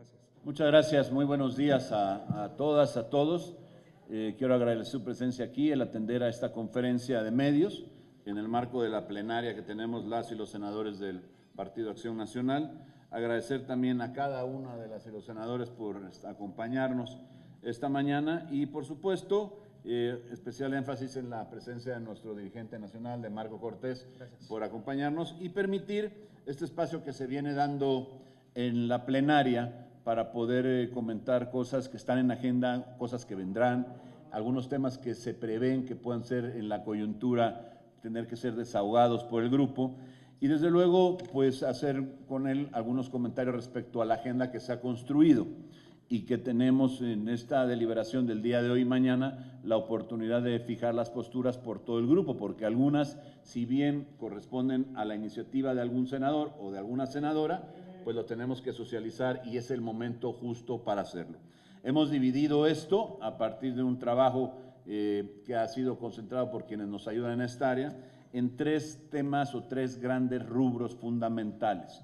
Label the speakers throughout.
Speaker 1: Gracias.
Speaker 2: Muchas gracias, muy buenos días a todas, a todos. Quiero agradecer su presencia aquí, el atender a esta conferencia de medios en el marco de la plenaria que tenemos las y los senadores del Partido Acción Nacional. Agradecer también a cada una de las y los senadores por acompañarnos esta mañana y, por supuesto, especial énfasis en la presencia de nuestro dirigente nacional, de Marco Cortés, por acompañarnos y permitir este espacio que se viene dando en la plenaria para poder comentar cosas que están en agenda, cosas que vendrán, algunos temas que se prevén que puedan ser en la coyuntura, tener que ser desahogados por el grupo y desde luego pues hacer con él algunos comentarios respecto a la agenda que se ha construido y que tenemos en esta deliberación del día de hoy y mañana la oportunidad de fijar las posturas por todo el grupo, porque algunas, si bien corresponden a la iniciativa de algún senador o de alguna senadora, pues lo tenemos que socializar y es el momento justo para hacerlo. Hemos dividido esto a partir de un trabajo que ha sido concentrado por quienes nos ayudan en esta área en tres temas o tres grandes rubros fundamentales.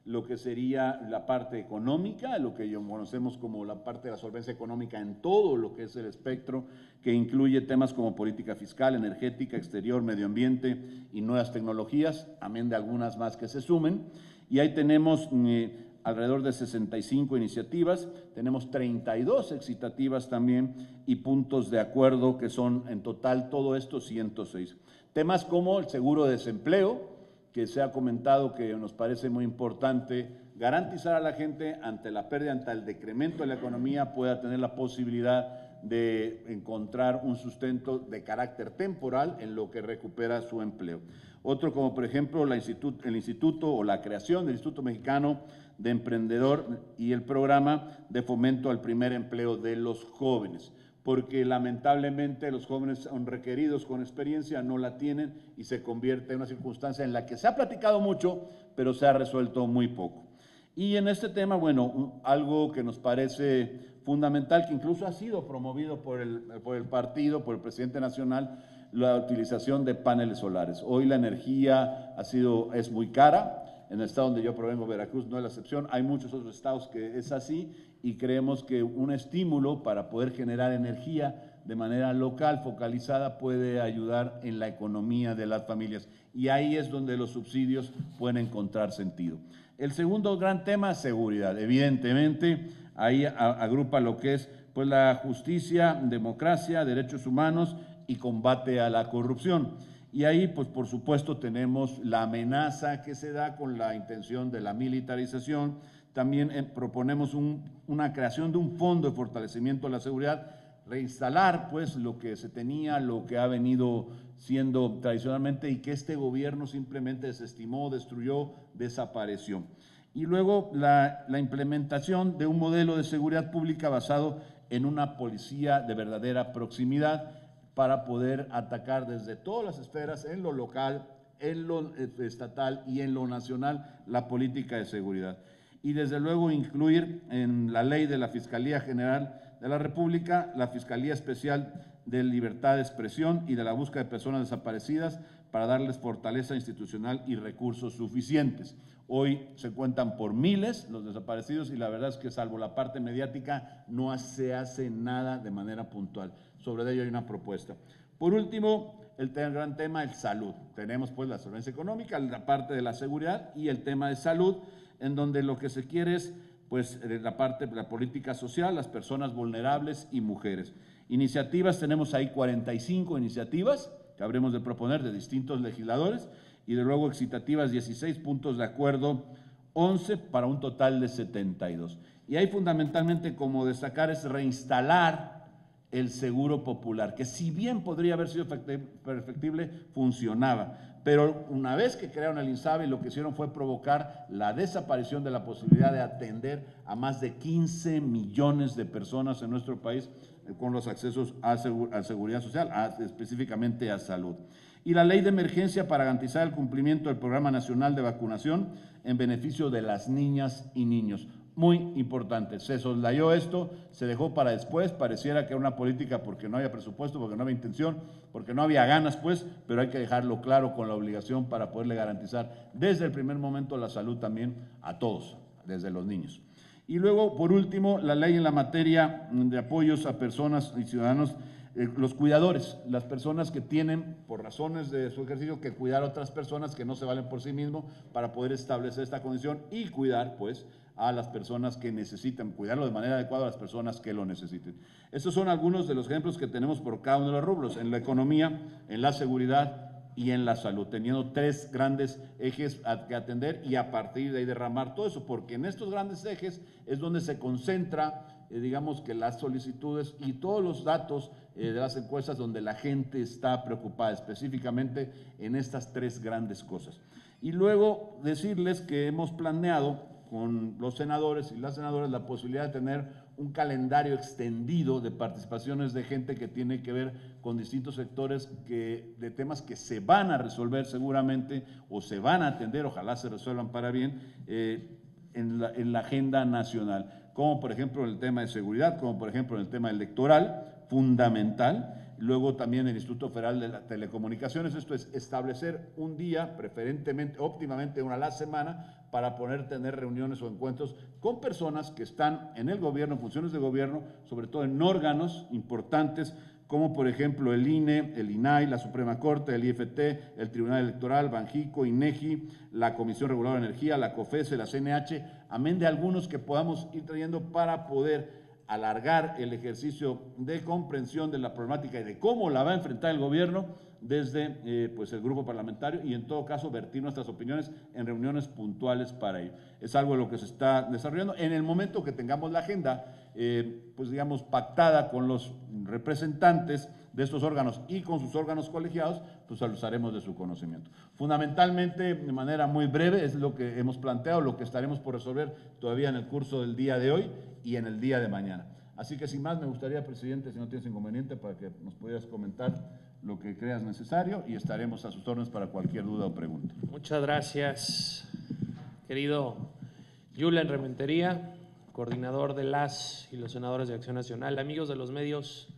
Speaker 2: Lo que sería la parte económica, lo que conocemos como la parte de la solvencia económica en todo lo que es el espectro, que incluye temas como política fiscal, energética, exterior, medio ambiente y nuevas tecnologías, amén de algunas más que se sumen. Y ahí tenemos alrededor de 65 iniciativas, tenemos 32 excitativas también y puntos de acuerdo que son en total todo esto 106. Temas como el seguro de desempleo, que se ha comentado que nos parece muy importante garantizar a la gente ante la pérdida, ante el decremento de la economía, pueda tener la posibilidad de encontrar un sustento de carácter temporal en lo que recupera su empleo. Otro como por ejemplo el instituto o la creación del Instituto Mexicano de Emprendedor y el programa de fomento al primer empleo de los jóvenes, porque lamentablemente los jóvenes son requeridos con experiencia, no la tienen y se convierte en una circunstancia en la que se ha platicado mucho, pero se ha resuelto muy poco. Y en este tema, bueno, algo que nos parece fundamental, que incluso ha sido promovido por el partido, por el presidente nacional, la utilización de paneles solares. Hoy la energía es muy cara. En el estado donde yo provengo, Veracruz, no es la excepción. Hay muchos otros estados que es así y creemos que un estímulo para poder generar energía de manera local, focalizada, puede ayudar en la economía de las familias. Y ahí es donde los subsidios pueden encontrar sentido. El segundo gran tema, seguridad. Evidentemente, ahí agrupa lo que es pues, la justicia, democracia, derechos humanos y combate a la corrupción. Y ahí, pues por supuesto, tenemos la amenaza que se da con la intención de la militarización. También proponemos una creación de un fondo de fortalecimiento de la seguridad, reinstalar pues lo que se tenía, lo que ha venido siendo tradicionalmente y que este gobierno simplemente desestimó, destruyó, desapareció. Y luego la implementación de un modelo de seguridad pública basado en una policía de verdadera proximidad, para poder atacar desde todas las esferas, en lo local, en lo estatal y en lo nacional, la política de seguridad. Y desde luego incluir en la ley de la Fiscalía General de la República, la Fiscalía Especial de Libertad de Expresión y de la Búsqueda de Personas Desaparecidas para darles fortaleza institucional y recursos suficientes. Hoy se cuentan por miles los desaparecidos y la verdad es que salvo la parte mediática no se hace nada de manera puntual. Sobre ello hay una propuesta. Por último, el gran tema es salud. Tenemos pues la solvencia económica, la parte de la seguridad y el tema de salud, en donde lo que se quiere es pues la parte de la política social, las personas vulnerables y mujeres. Iniciativas, tenemos ahí 45 iniciativas que habremos de proponer de distintos legisladores y de luego excitativas 16 puntos de acuerdo, 11 para un total de 72. Y ahí fundamentalmente como destacar es reinstalar el seguro popular, que si bien podría haber sido perfectible, funcionaba. Pero una vez que crearon el INSABI, lo que hicieron fue provocar la desaparición de la posibilidad de atender a más de 15 millones de personas en nuestro país con los accesos a seguridad social, específicamente a salud. Y la ley de emergencia para garantizar el cumplimiento del Programa Nacional de Vacunación en beneficio de las niñas y niños. Muy importante, se soslayó esto, se dejó para después, pareciera que era una política porque no había presupuesto, porque no había intención, porque no había ganas pues, pero hay que dejarlo claro con la obligación para poderle garantizar desde el primer momento la salud también a todos, desde los niños. Y luego, por último, la ley en la materia de apoyos a personas y ciudadanos, los cuidadores, las personas que tienen, por razones de su ejercicio, que cuidar a otras personas que no se valen por sí mismos para poder establecer esta condición y cuidar, pues, a las personas que necesitan, cuidarlo de manera adecuada a las personas que lo necesiten. Estos son algunos de los ejemplos que tenemos por cada uno de los rubros, en la economía, en la seguridad y en la salud, teniendo tres grandes ejes que atender y a partir de ahí derramar todo eso, porque en estos grandes ejes es donde se concentra, digamos que las solicitudes y todos los datos de las encuestas donde la gente está preocupada específicamente en estas tres grandes cosas. Y luego decirles que hemos planeado con los senadores y las senadoras la posibilidad de tener un calendario extendido de participaciones de gente que tiene que ver con distintos sectores de temas que se van a resolver seguramente o se van a atender, ojalá se resuelvan para bien, en la agenda nacional, como por ejemplo en el tema de seguridad, como por ejemplo en el tema electoral, fundamental. Luego también el Instituto Federal de las Telecomunicaciones, esto es establecer un día, preferentemente, óptimamente una a la semana, para poder tener reuniones o encuentros con personas que están en el gobierno, en funciones de gobierno, sobre todo en órganos importantes, como por ejemplo el INE, el INAI, la Suprema Corte, el IFT, el Tribunal Electoral, Banjico, INEGI, la Comisión Reguladora de Energía, la COFESE, la CNH, amén de algunos que podamos ir trayendo para poder alargar el ejercicio de comprensión de la problemática y de cómo la va a enfrentar el gobierno desde pues el grupo parlamentario y en todo caso vertir nuestras opiniones en reuniones puntuales para ello. Es algo de lo que se está desarrollando. En el momento que tengamos la agenda, pues digamos, pactada con los representantes de estos órganos y con sus órganos colegiados, pues los haremos de su conocimiento. Fundamentalmente, de manera muy breve, es lo que hemos planteado, lo que estaremos por resolver todavía en el curso del día de hoy y en el día de mañana. Así que sin más, me gustaría, presidente, si no tienes inconveniente, para que nos pudieras comentar lo que creas necesario y estaremos a sus órdenes para cualquier duda o pregunta.
Speaker 1: Muchas gracias, querido Julen Rementería, coordinador de las y los senadores de Acción Nacional. Amigos de los medios,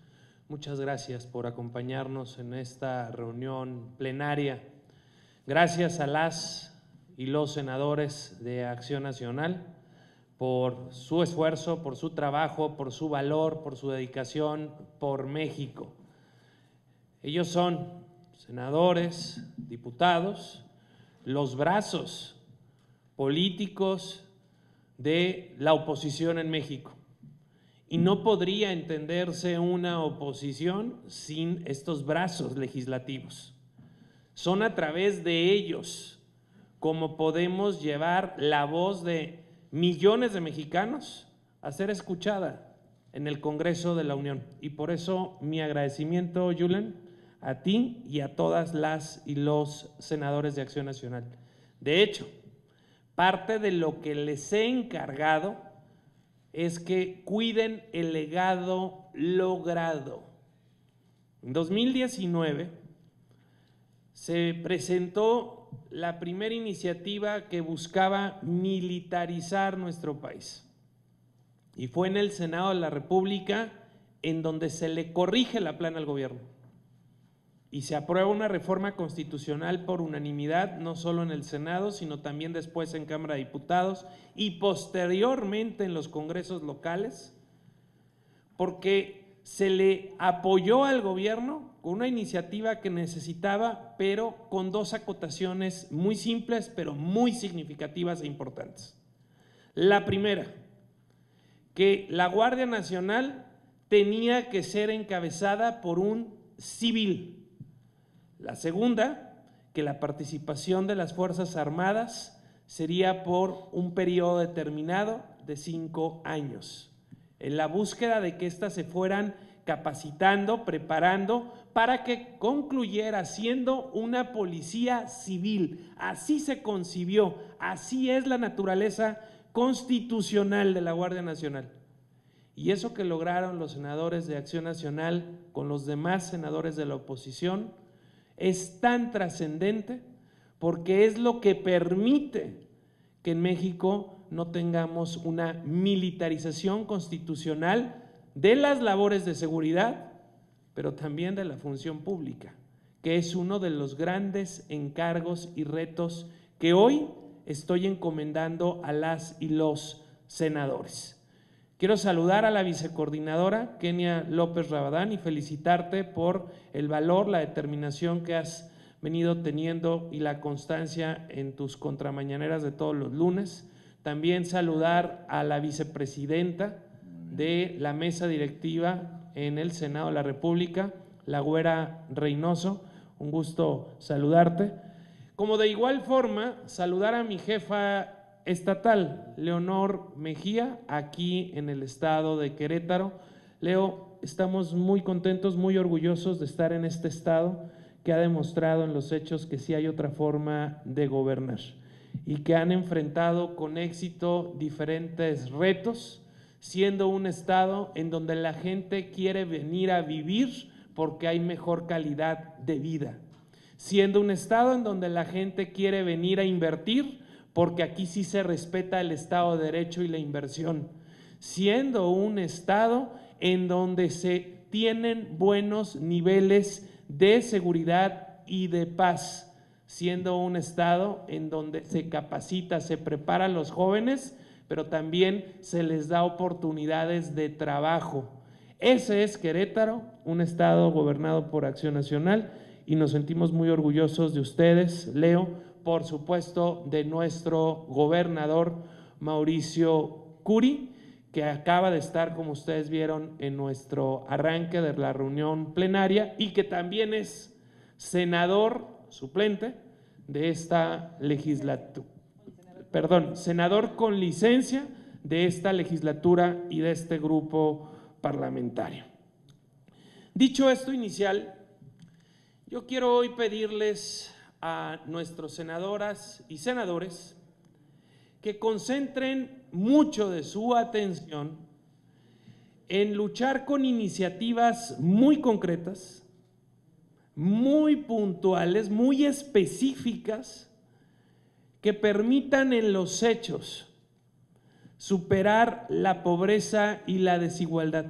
Speaker 1: muchas gracias por acompañarnos en esta reunión plenaria. Gracias a las y los senadores de Acción Nacional por su esfuerzo, por su trabajo, por su valor, por su dedicación por México. Ellos son senadores, diputados, los brazos políticos de la oposición en México. Y no podría entenderse una oposición sin estos brazos legislativos. Son a través de ellos como podemos llevar la voz de millones de mexicanos a ser escuchada en el Congreso de la Unión. Y por eso mi agradecimiento, Julen, a ti y a todas las y los senadores de Acción Nacional. De hecho, parte de lo que les he encargado es que cuiden el legado logrado. En 2019 se presentó la primera iniciativa que buscaba militarizar nuestro país. Y fue en el Senado de la República en donde se le corrige la plana al gobierno. Y se aprueba una reforma constitucional por unanimidad, no solo en el Senado, sino también después en Cámara de Diputados y posteriormente en los congresos locales, porque se le apoyó al gobierno con una iniciativa que necesitaba, pero con dos acotaciones muy simples, pero muy significativas e importantes. La primera, que la Guardia Nacional tenía que ser encabezada por un civil. La segunda, que la participación de las Fuerzas Armadas sería por un periodo determinado de 5 años, en la búsqueda de que éstas se fueran capacitando, preparando, para que concluyera siendo una policía civil. Así se concibió, así es la naturaleza constitucional de la Guardia Nacional. Y eso que lograron los senadores de Acción Nacional con los demás senadores de la oposición es tan trascendente porque es lo que permite que en México no tengamos una militarización constitucional de las labores de seguridad, pero también de la función pública, que es uno de los grandes encargos y retos que hoy estoy encomendando a las y los senadores. Quiero saludar a la vicecoordinadora Kenia López Rabadán y felicitarte por el valor, la determinación que has venido teniendo y la constancia en tus contramañaneras de todos los lunes. También saludar a la vicepresidenta de la mesa directiva en el Senado de la República, la güera Reynoso. Un gusto saludarte. Como de igual forma, saludar a mi jefa estatal, Leonor Mejía, aquí en el estado de Querétaro. Leo, estamos muy contentos, muy orgullosos de estar en este estado que ha demostrado en los hechos que sí hay otra forma de gobernar y que han enfrentado con éxito diferentes retos, siendo un estado en donde la gente quiere venir a vivir porque hay mejor calidad de vida, siendo un estado en donde la gente quiere venir a invertir porque aquí sí se respeta el Estado de Derecho y la inversión, siendo un estado en donde se tienen buenos niveles de seguridad y de paz, siendo un estado en donde se capacita, se prepara a los jóvenes, pero también se les da oportunidades de trabajo. Ese es Querétaro, un estado gobernado por Acción Nacional, y nos sentimos muy orgullosos de ustedes, Leo, por supuesto de nuestro gobernador Mauricio Curi, que acaba de estar, como ustedes vieron, en nuestro arranque de la reunión plenaria y que también es senador suplente de esta legislatura, senador con licencia de esta legislatura y de este grupo parlamentario. Dicho esto inicial, yo quiero hoy pedirles a nuestros senadoras y senadores que concentren mucho de su atención en luchar con iniciativas muy concretas, muy puntuales, muy específicas, que permitan en los hechos superar la pobreza y la desigualdad.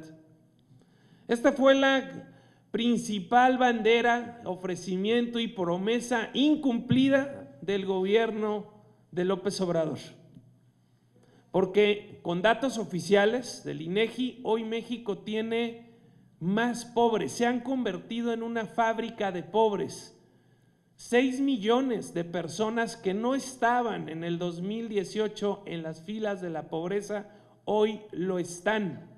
Speaker 1: Esta fue la principal bandera, ofrecimiento y promesa incumplida del gobierno de López Obrador. Porque con datos oficiales del INEGI, hoy México tiene más pobres, se han convertido en una fábrica de pobres. 6 millones de personas que no estaban en el 2018 en las filas de la pobreza, hoy lo están.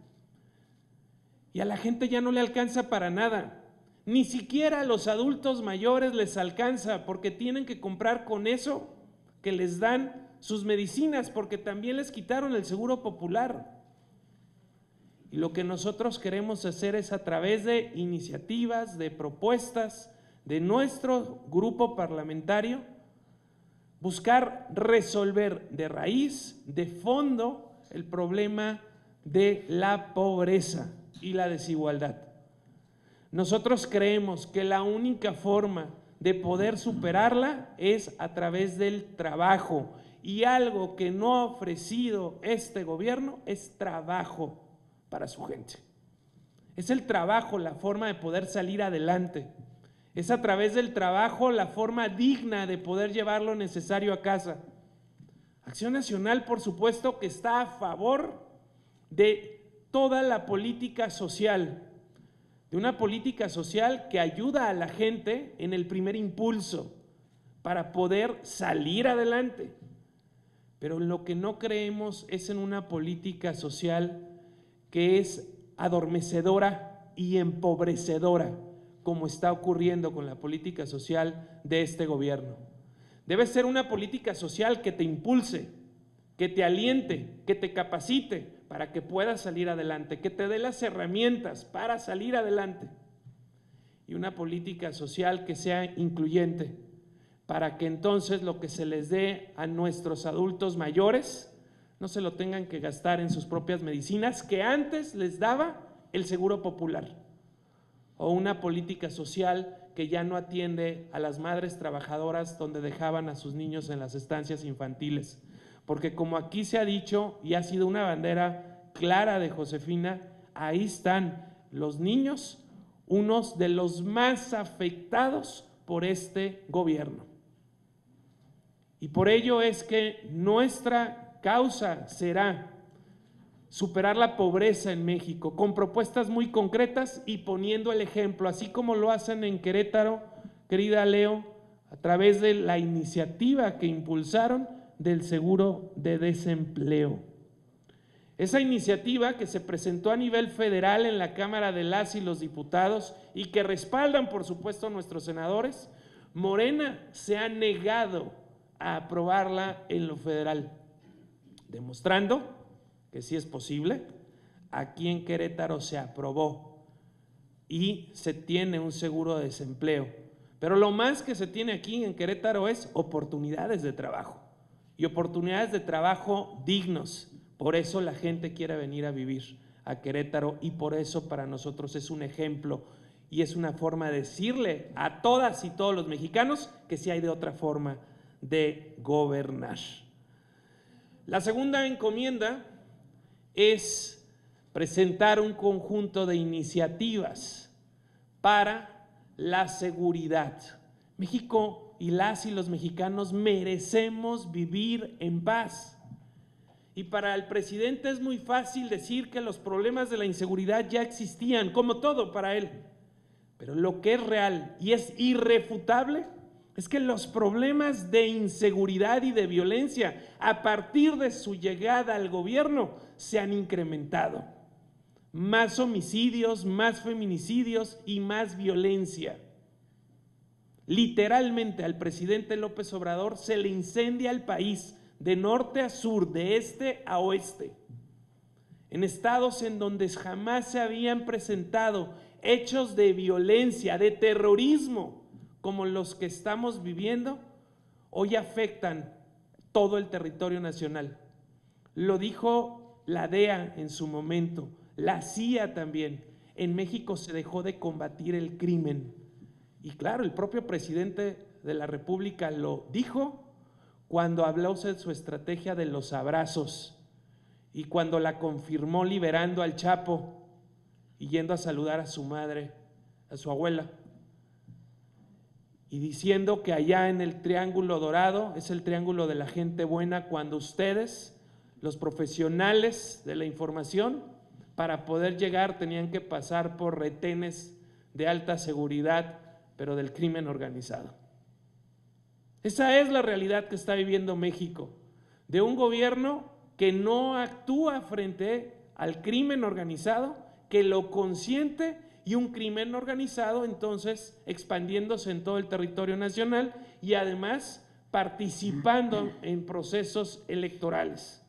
Speaker 1: Y a la gente ya no le alcanza para nada, ni siquiera a los adultos mayores les alcanza, porque tienen que comprar con eso que les dan sus medicinas, porque también les quitaron el seguro popular. Y lo que nosotros queremos hacer es, a través de iniciativas, de propuestas de nuestro grupo parlamentario, buscar resolver de raíz, de fondo, el problema de la pobreza y la desigualdad. Nosotros creemos que la única forma de poder superarla es a través del trabajo, y algo que no ha ofrecido este gobierno es trabajo para su gente. Es el trabajo la forma de poder salir adelante, es a través del trabajo la forma digna de poder llevar lo necesario a casa. Acción Nacional, por supuesto, que está a favor de toda la política social, de una política social que ayuda a la gente en el primer impulso para poder salir adelante. Pero lo que no creemos es en una política social que es adormecedora y empobrecedora, como está ocurriendo con la política social de este gobierno. Debe ser una política social que te impulse, que te aliente, que te capacite para que puedas salir adelante, que te dé las herramientas para salir adelante. Y una política social que sea incluyente, para que entonces lo que se les dé a nuestros adultos mayores no se lo tengan que gastar en sus propias medicinas que antes les daba el Seguro Popular. O una política social que ya no atiende a las madres trabajadoras donde dejaban a sus niños en las estancias infantiles. Porque como aquí se ha dicho y ha sido una bandera clara de Josefina, ahí están los niños, unos de los más afectados por este gobierno. Y por ello es que nuestra causa será superar la pobreza en México, con propuestas muy concretas y poniendo el ejemplo, así como lo hacen en Querétaro, querida Leo, a través de la iniciativa que impulsaron del seguro de desempleo. Esa iniciativa que se presentó a nivel federal en la Cámara de las y los Diputados y que respaldan, por supuesto, nuestros senadores, Morena se ha negado a aprobarla en lo federal, demostrando que sí es posible. Aquí en Querétaro se aprobó y se tiene un seguro de desempleo, pero lo más que se tiene aquí en Querétaro es oportunidades de trabajo y oportunidades de trabajo dignos. Por eso la gente quiere venir a vivir a Querétaro y por eso para nosotros es un ejemplo y es una forma de decirle a todas y todos los mexicanos que sí hay de otra forma de gobernar. La segunda encomienda es presentar un conjunto de iniciativas para la seguridad. México y las y los mexicanos merecemos vivir en paz. Y para el presidente es muy fácil decir que los problemas de la inseguridad ya existían, como todo para él. Pero lo que es real y es irrefutable es que los problemas de inseguridad y de violencia a partir de su llegada al gobierno se han incrementado. Más homicidios, más feminicidios y más violencia. Literalmente al presidente López Obrador se le incendia el país de norte a sur, de este a oeste, en estados en donde jamás se habían presentado hechos de violencia, de terrorismo, como los que estamos viviendo, hoy afectan todo el territorio nacional. Lo dijo la DEA en su momento, la CIA también. En México se dejó de combatir el crimen. Y claro, el propio presidente de la República lo dijo cuando habló de su estrategia de los abrazos y cuando la confirmó liberando al Chapo y yendo a saludar a su madre, a su abuela, y diciendo que allá en el Triángulo Dorado es el triángulo de la gente buena, cuando ustedes, los profesionales de la información, para poder llegar tenían que pasar por retenes de alta seguridad, pero del crimen organizado. Esa es la realidad que está viviendo México, de un gobierno que no actúa frente al crimen organizado, que lo consiente, y un crimen organizado entonces expandiéndose en todo el territorio nacional y además participando en procesos electorales.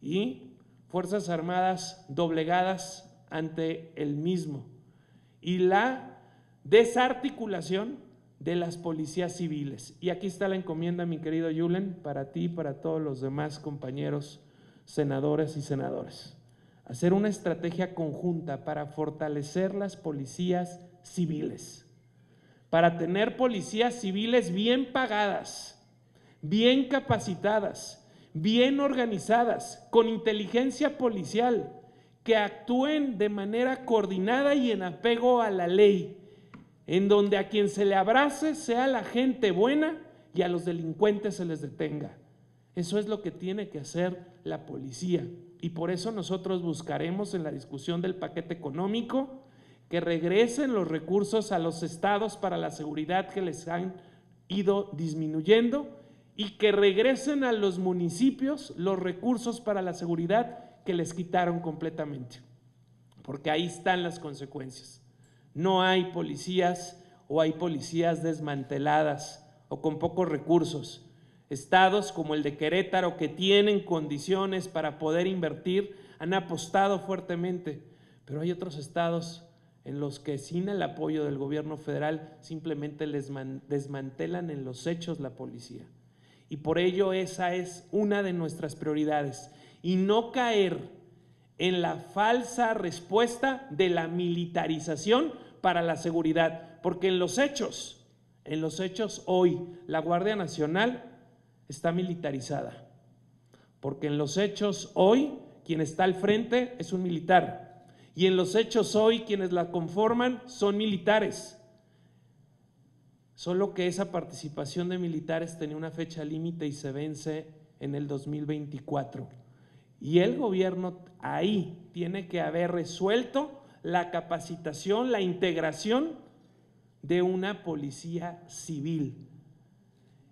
Speaker 1: Y Fuerzas Armadas doblegadas ante el mismo. Y la desarticulación de las policías civiles. Y aquí está la encomienda, mi querido Yulen, para ti y para todos los demás compañeros senadores y senadoras. Hacer una estrategia conjunta para fortalecer las policías civiles, para tener policías civiles bien pagadas, bien capacitadas, bien organizadas, con inteligencia policial, que actúen de manera coordinada y en apego a la ley, en donde a quien se le abrace sea la gente buena y a los delincuentes se les detenga. Eso es lo que tiene que hacer la policía. Y por eso nosotros buscaremos en la discusión del paquete económico que regresen los recursos a los estados para la seguridad que les han ido disminuyendo y que regresen a los municipios los recursos para la seguridad que les quitaron completamente. Porque ahí están las consecuencias. No hay policías o hay policías desmanteladas o con pocos recursos. Estados como el de Querétaro, que tienen condiciones para poder invertir, han apostado fuertemente, pero hay otros estados en los que sin el apoyo del gobierno federal simplemente les desmantelan en los hechos la policía. Y por ello esa es una de nuestras prioridades, y no caer en la falsa respuesta de la militarización para la seguridad, porque en los hechos hoy la Guardia Nacional está militarizada, porque en los hechos hoy quien está al frente es un militar, y en los hechos hoy quienes la conforman son militares, solo que esa participación de militares tenía una fecha límite y se vence en el 2024, Y el gobierno ahí tiene que haber resuelto la capacitación, la integración de una policía civil.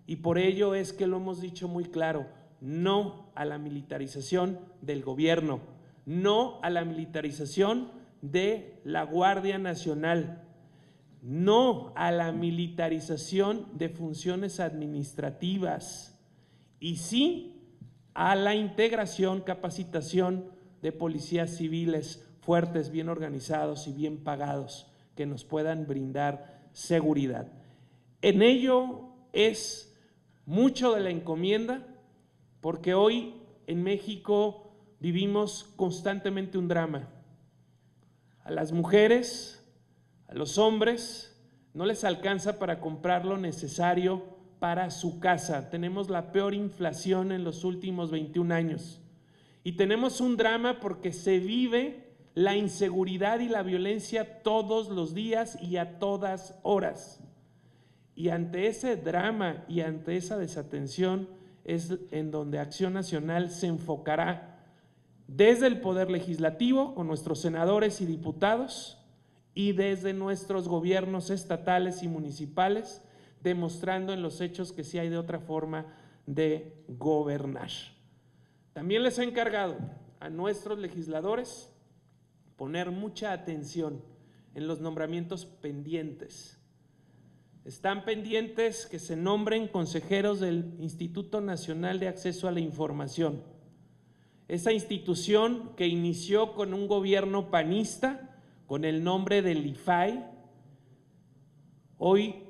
Speaker 1: Y por ello es que lo hemos dicho muy claro, no a la militarización del gobierno, no a la militarización de la Guardia Nacional, no a la militarización de funciones administrativas y sí a la integración, capacitación de policías civiles fuertes, bien organizados y bien pagados, que nos puedan brindar seguridad. En ello es mucho de la encomienda, porque hoy en México vivimos constantemente un drama. A las mujeres, a los hombres, no les alcanza para comprar lo necesario para su casa. Tenemos la peor inflación en los últimos 21 años. Y tenemos un drama porque se vive la inseguridad y la violencia todos los días y a todas horas. Y ante ese drama y ante esa desatención es en donde Acción Nacional se enfocará desde el Poder Legislativo, con nuestros senadores y diputados, y desde nuestros gobiernos estatales y municipales, demostrando en los hechos que sí hay de otra forma de gobernar. También les he encargado a nuestros legisladores poner mucha atención en los nombramientos pendientes. Están pendientes que se nombren consejeros del Instituto Nacional de Acceso a la Información. Esa institución que inició con un gobierno panista, con el nombre del IFAI, hoy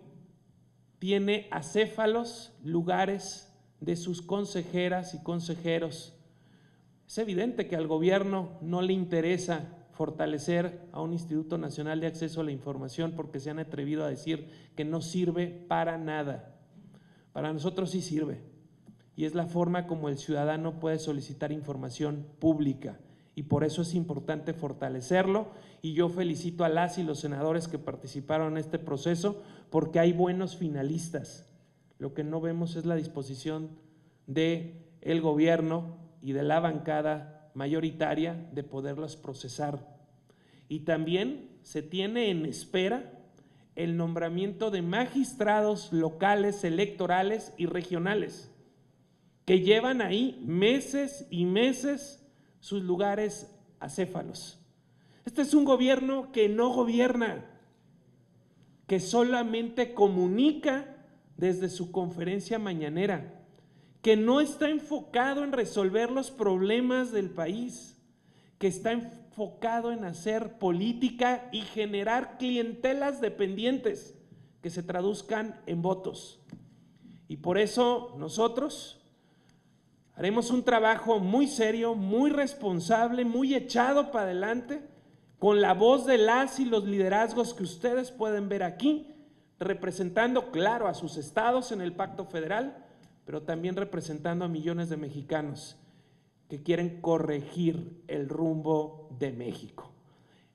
Speaker 1: tiene acéfalos lugares de sus consejeras y consejeros. Es evidente que al gobierno no le interesa fortalecer a un Instituto Nacional de Acceso a la Información porque se han atrevido a decir que no sirve para nada. Para nosotros sí sirve, y es la forma como el ciudadano puede solicitar información pública, y por eso es importante fortalecerlo, y yo felicito a las y los senadores que participaron en este proceso porque hay buenos finalistas. Lo que no vemos es la disposición del gobierno y de la bancada mayoritaria de poderlas procesar. Y también se tiene en espera el nombramiento de magistrados locales, electorales y regionales, que llevan ahí meses y meses sus lugares acéfalos. Este es un gobierno que no gobierna, que solamente comunica desde su conferencia mañanera, que no está enfocado en resolver los problemas del país, que está enfocado en hacer política y generar clientelas dependientes que se traduzcan en votos. Y por eso nosotros haremos un trabajo muy serio, muy responsable, muy echado para adelante, con la voz de las y los liderazgos que ustedes pueden ver aquí, representando, claro, a sus estados en el Pacto Federal, pero también representando a millones de mexicanos que quieren corregir el rumbo de México.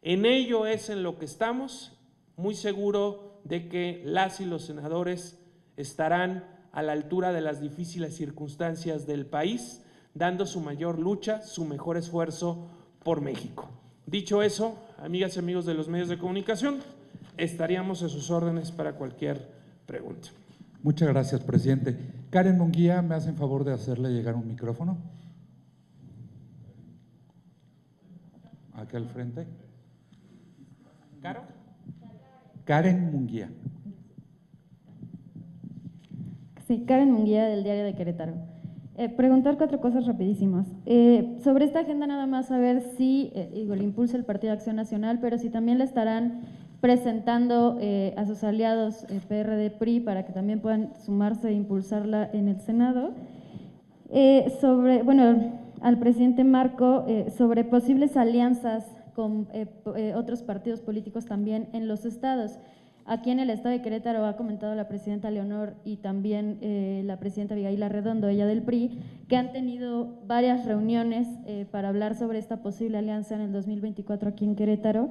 Speaker 1: En ello es en lo que estamos, muy seguro de que las y los senadores estarán a la altura de las difíciles circunstancias del país, dando su mayor lucha, su mejor esfuerzo por México. Dicho eso, amigas y amigos de los medios de comunicación, estaríamos a sus órdenes para cualquier pregunta.
Speaker 3: Muchas gracias, presidente. Karen Munguía, ¿me hacen favor de hacerle llegar un micrófono? Aquí al frente.
Speaker 1: ¿Caro?
Speaker 3: Karen Munguía.
Speaker 4: Sí, Karen Munguía del Diario de Querétaro. Preguntar 4 cosas rapidísimas. Sobre esta agenda nada más saber si, lo impulsa el Partido Acción Nacional, pero si también le estarán presentando a sus aliados PRD, PRI, para que también puedan sumarse e impulsarla en el Senado. Al presidente Marco, sobre posibles alianzas con otros partidos políticos también en los estados. Aquí en el estado de Querétaro ha comentado la presidenta Leonor y también la presidenta Abigail Arredondo, ella del PRI, que han tenido varias reuniones para hablar sobre esta posible alianza en el 2024 aquí en Querétaro.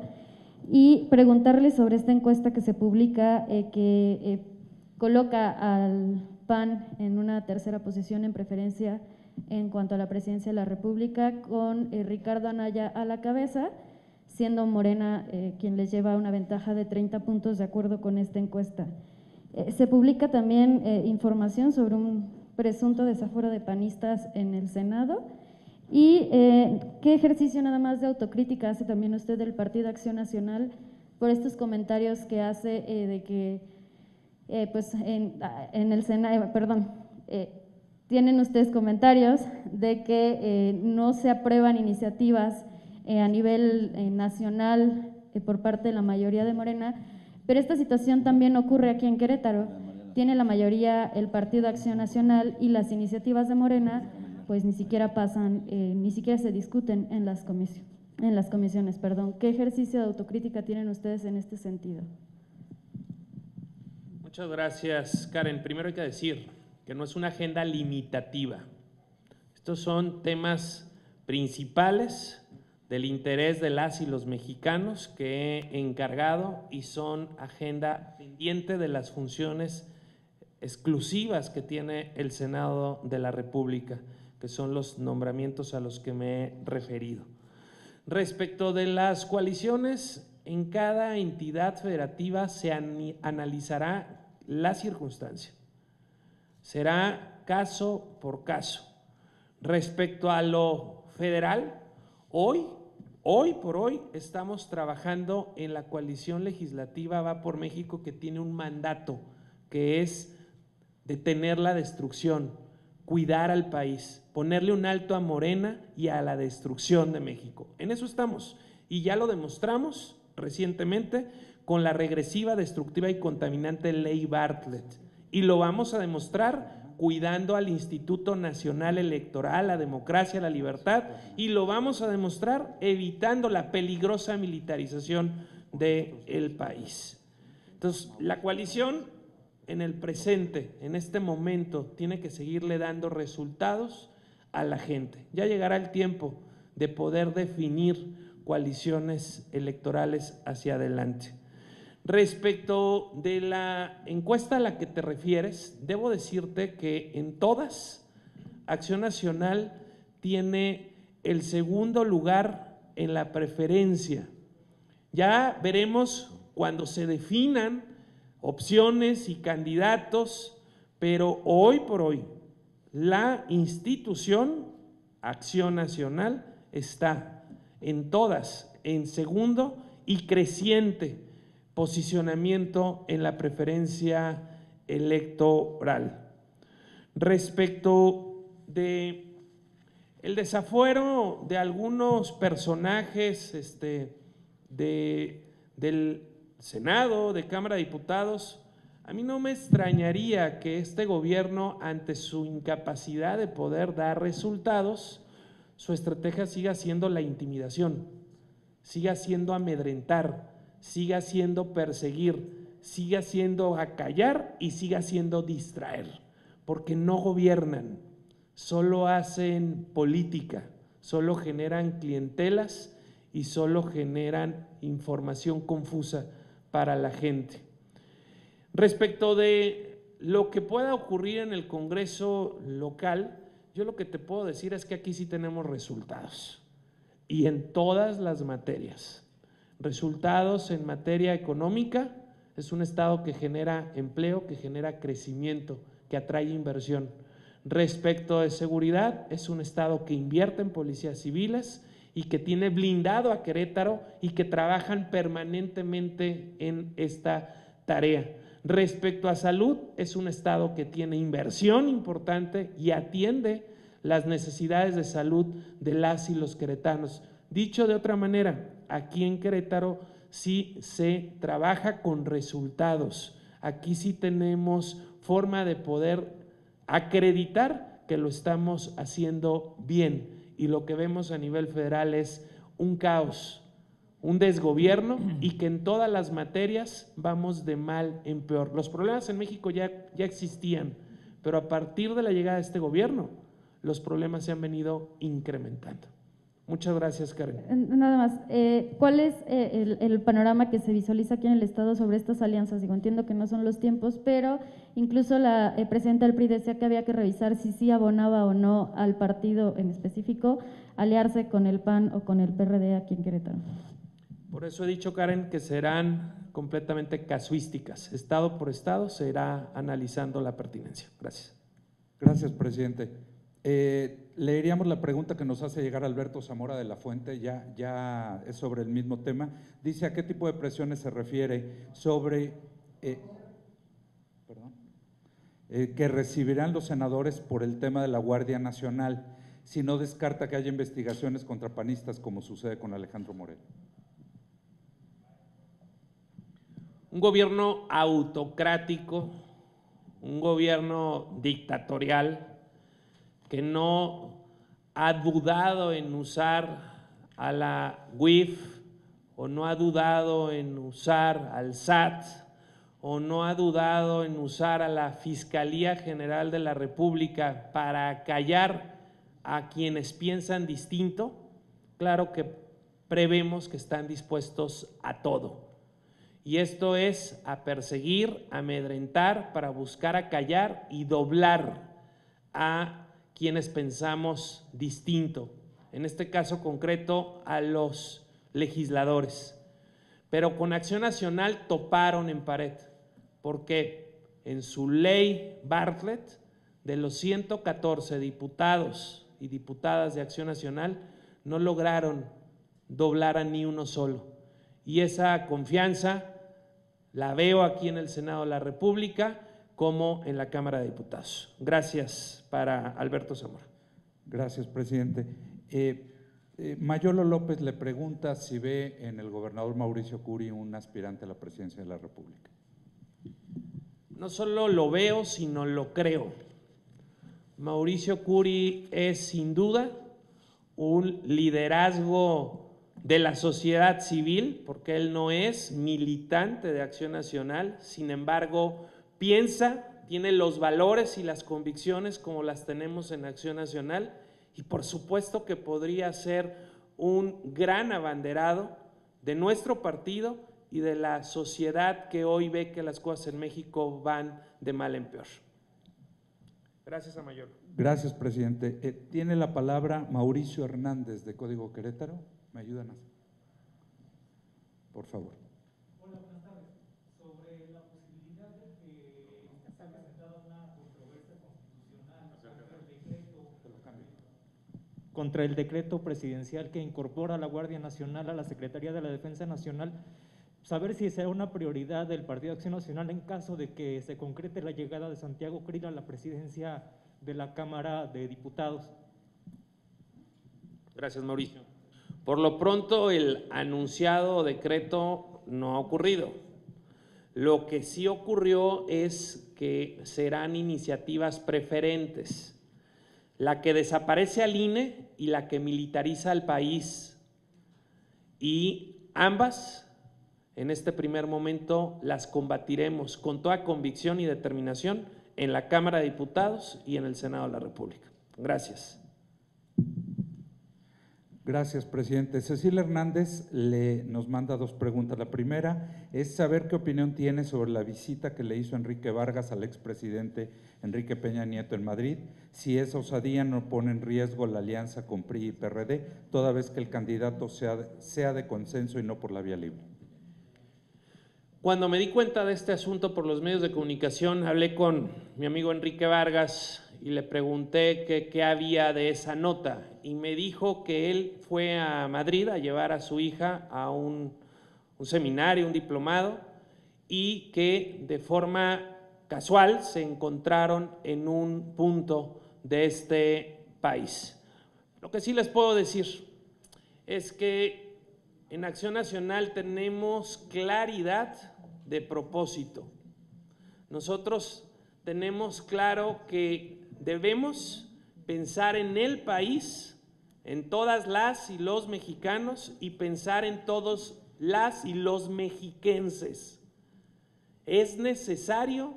Speaker 4: Y preguntarle sobre esta encuesta que se publica, que coloca al PAN en una tercera posición en preferencia en cuanto a la presidencia de la República, con Ricardo Anaya a la cabeza, siendo Morena quien les lleva una ventaja de 30 puntos de acuerdo con esta encuesta. Se publica también información sobre un presunto desafuero de panistas en el Senado. ¿Y qué ejercicio nada más de autocrítica hace también usted del Partido Acción Nacional por estos comentarios que hace de que pues en el Senado, tienen ustedes comentarios de que no se aprueban iniciativas a nivel nacional por parte de la mayoría de Morena, pero esta situación también ocurre aquí en Querétaro? Tiene la mayoría el Partido Acción Nacional y las iniciativas de Morena pues ni siquiera pasan, ni siquiera se discuten en las comisiones. ¿Qué ejercicio de autocrítica tienen ustedes en este sentido?
Speaker 1: Muchas gracias, Karen. Primero hay que decir que no es una agenda limitativa. Estos son temas principales del interés de las y los mexicanos que he encargado y son agenda pendiente de las funciones exclusivas que tiene el Senado de la República, que son los nombramientos a los que me he referido. Respecto de las coaliciones, en cada entidad federativa se analizará la circunstancia. Será caso por caso. Respecto a lo federal, hoy por hoy estamos trabajando en la coalición legislativa Va por México, que tiene un mandato que es detener la destrucción, cuidar al país, ponerle un alto a Morena y a la destrucción de México. En eso estamos y ya lo demostramos recientemente con la regresiva, destructiva y contaminante ley Bartlett, y lo vamos a demostrar cuidando al Instituto Nacional Electoral, la democracia, la libertad, y lo vamos a demostrar evitando la peligrosa militarización del país. Entonces, la coalición en el presente, en este momento, tiene que seguirle dando resultados a la gente. Ya llegará el tiempo de poder definir coaliciones electorales hacia adelante. Respecto de la encuesta a la que te refieres, debo decirte que en todas, Acción Nacional tiene el segundo lugar en la preferencia. Ya veremos cuando se definan opciones y candidatos, pero hoy por hoy la institución Acción Nacional está en todas en segundo y creciente posicionamiento en la preferencia electoral. Respecto de el desafuero de algunos personajes del Senado, de Cámara de Diputados, a mí no me extrañaría que este gobierno, ante su incapacidad de poder dar resultados, su estrategia siga siendo la intimidación, siga siendo amedrentar, siga siendo perseguir, siga siendo acallar y siga siendo distraer, porque no gobiernan, solo hacen política, solo generan clientelas y solo generan información confusa para la gente. Respecto de lo que pueda ocurrir en el Congreso local, yo lo que te puedo decir es que aquí sí tenemos resultados y en todas las materias. Resultados en materia económica, es un estado que genera empleo, que genera crecimiento, que atrae inversión. Respecto de seguridad, es un estado que invierte en policías civiles y que tiene blindado a Querétaro y que trabajan permanentemente en esta tarea. Respecto a salud, es un estado que tiene inversión importante y atiende las necesidades de salud de las y los queretanos. Dicho de otra manera, aquí en Querétaro sí se trabaja con resultados, aquí sí tenemos forma de poder acreditar que lo estamos haciendo bien, y lo que vemos a nivel federal es un caos, un desgobierno, y que en todas las materias vamos de mal en peor. Los problemas en México ya existían, pero a partir de la llegada de este gobierno, los problemas se han venido incrementando. Muchas gracias, Karen.
Speaker 4: Nada más, ¿cuál es el panorama que se visualiza aquí en el Estado sobre estas alianzas? Digo, entiendo que no son los tiempos, pero incluso la presidenta del PRI decía que había que revisar si sí abonaba o no al partido en específico aliarse con el PAN o con el PRD aquí en Querétaro.
Speaker 1: Por eso he dicho, Karen, que serán completamente casuísticas. Estado por estado se irá analizando la pertinencia. Gracias.
Speaker 3: Gracias, presidente. Leeríamos la pregunta que nos hace llegar Alberto Zamora de la Fuente, ya es sobre el mismo tema. Dice, ¿a qué tipo de presiones se refiere sobre que recibirán los senadores por el tema de la Guardia Nacional, si no descarta que haya investigaciones contra panistas como sucede con Alejandro Moreno?
Speaker 1: Un gobierno autocrático, un gobierno dictatorial que no ha dudado en usar a la UIF o no ha dudado en usar al SAT o no ha dudado en usar a la Fiscalía General de la República para callar a quienes piensan distinto, claro que prevemos que están dispuestos a todo. Y esto es a perseguir, a amedrentar, para buscar acallar y doblar a quienes pensamos distinto, en este caso concreto a los legisladores. Pero con Acción Nacional toparon en pared, porque en su ley Bartlett, de los 114 diputados y diputadas de Acción Nacional, no lograron doblar a ni uno solo. Y esa confianza la veo aquí en el Senado de la República como en la Cámara de Diputados. Gracias para Alberto Zamora.
Speaker 3: Gracias, presidente. Mayolo López le pregunta si ve en el gobernador Mauricio Curi un aspirante a la presidencia de la República.
Speaker 1: No solo lo veo, sino lo creo. Mauricio Curi es sin duda un liderazgo de la sociedad civil, porque él no es militante de Acción Nacional, sin embargo, piensa, tiene los valores y las convicciones como las tenemos en Acción Nacional y por supuesto que podría ser un gran abanderado de nuestro partido y de la sociedad que hoy ve que las cosas en México van de mal en peor. Gracias a Mayolo.
Speaker 3: Gracias, presidente. Tiene la palabra Mauricio Hernández de Código Querétaro. ¿Me ayudan? Por favor.
Speaker 5: Hola, buenas tardes. Sobre la posibilidad de que se haya presentado una controversia constitucional contra el decreto presidencial que incorpora a la Guardia Nacional a la Secretaría de la Defensa Nacional, saber si será una prioridad del Partido Acción Nacional en caso de que se concrete la llegada de Santiago Krill a la presidencia de la Cámara de Diputados.
Speaker 1: Gracias, Mauricio. Por lo pronto, el anunciado decreto no ha ocurrido. Lo que sí ocurrió es que serán iniciativas preferentes, la que desaparece al INE y la que militariza al país. Y ambas, en este primer momento, las combatiremos con toda convicción y determinación en la Cámara de Diputados y en el Senado de la República. Gracias.
Speaker 3: Gracias, presidente. Cecilia Hernández nos manda dos preguntas. La primera es saber qué opinión tiene sobre la visita que le hizo Enrique Vargas al expresidente Enrique Peña Nieto en Madrid, si esa osadía no pone en riesgo la alianza con PRI y PRD, toda vez que el candidato sea de consenso y no por la vía libre.
Speaker 1: Cuando me di cuenta de este asunto por los medios de comunicación, hablé con mi amigo Enrique Vargas y le pregunté qué había de esa nota y me dijo que él fue a Madrid a llevar a su hija a un seminario, un diplomado, y que de forma casual se encontraron en un punto de este país. Lo que sí les puedo decir es que en Acción Nacional tenemos claridad de propósito. Nosotros tenemos claro que debemos pensar en el país, en todas las y los mexicanos y pensar en todos las y los mexiquenses. Es necesario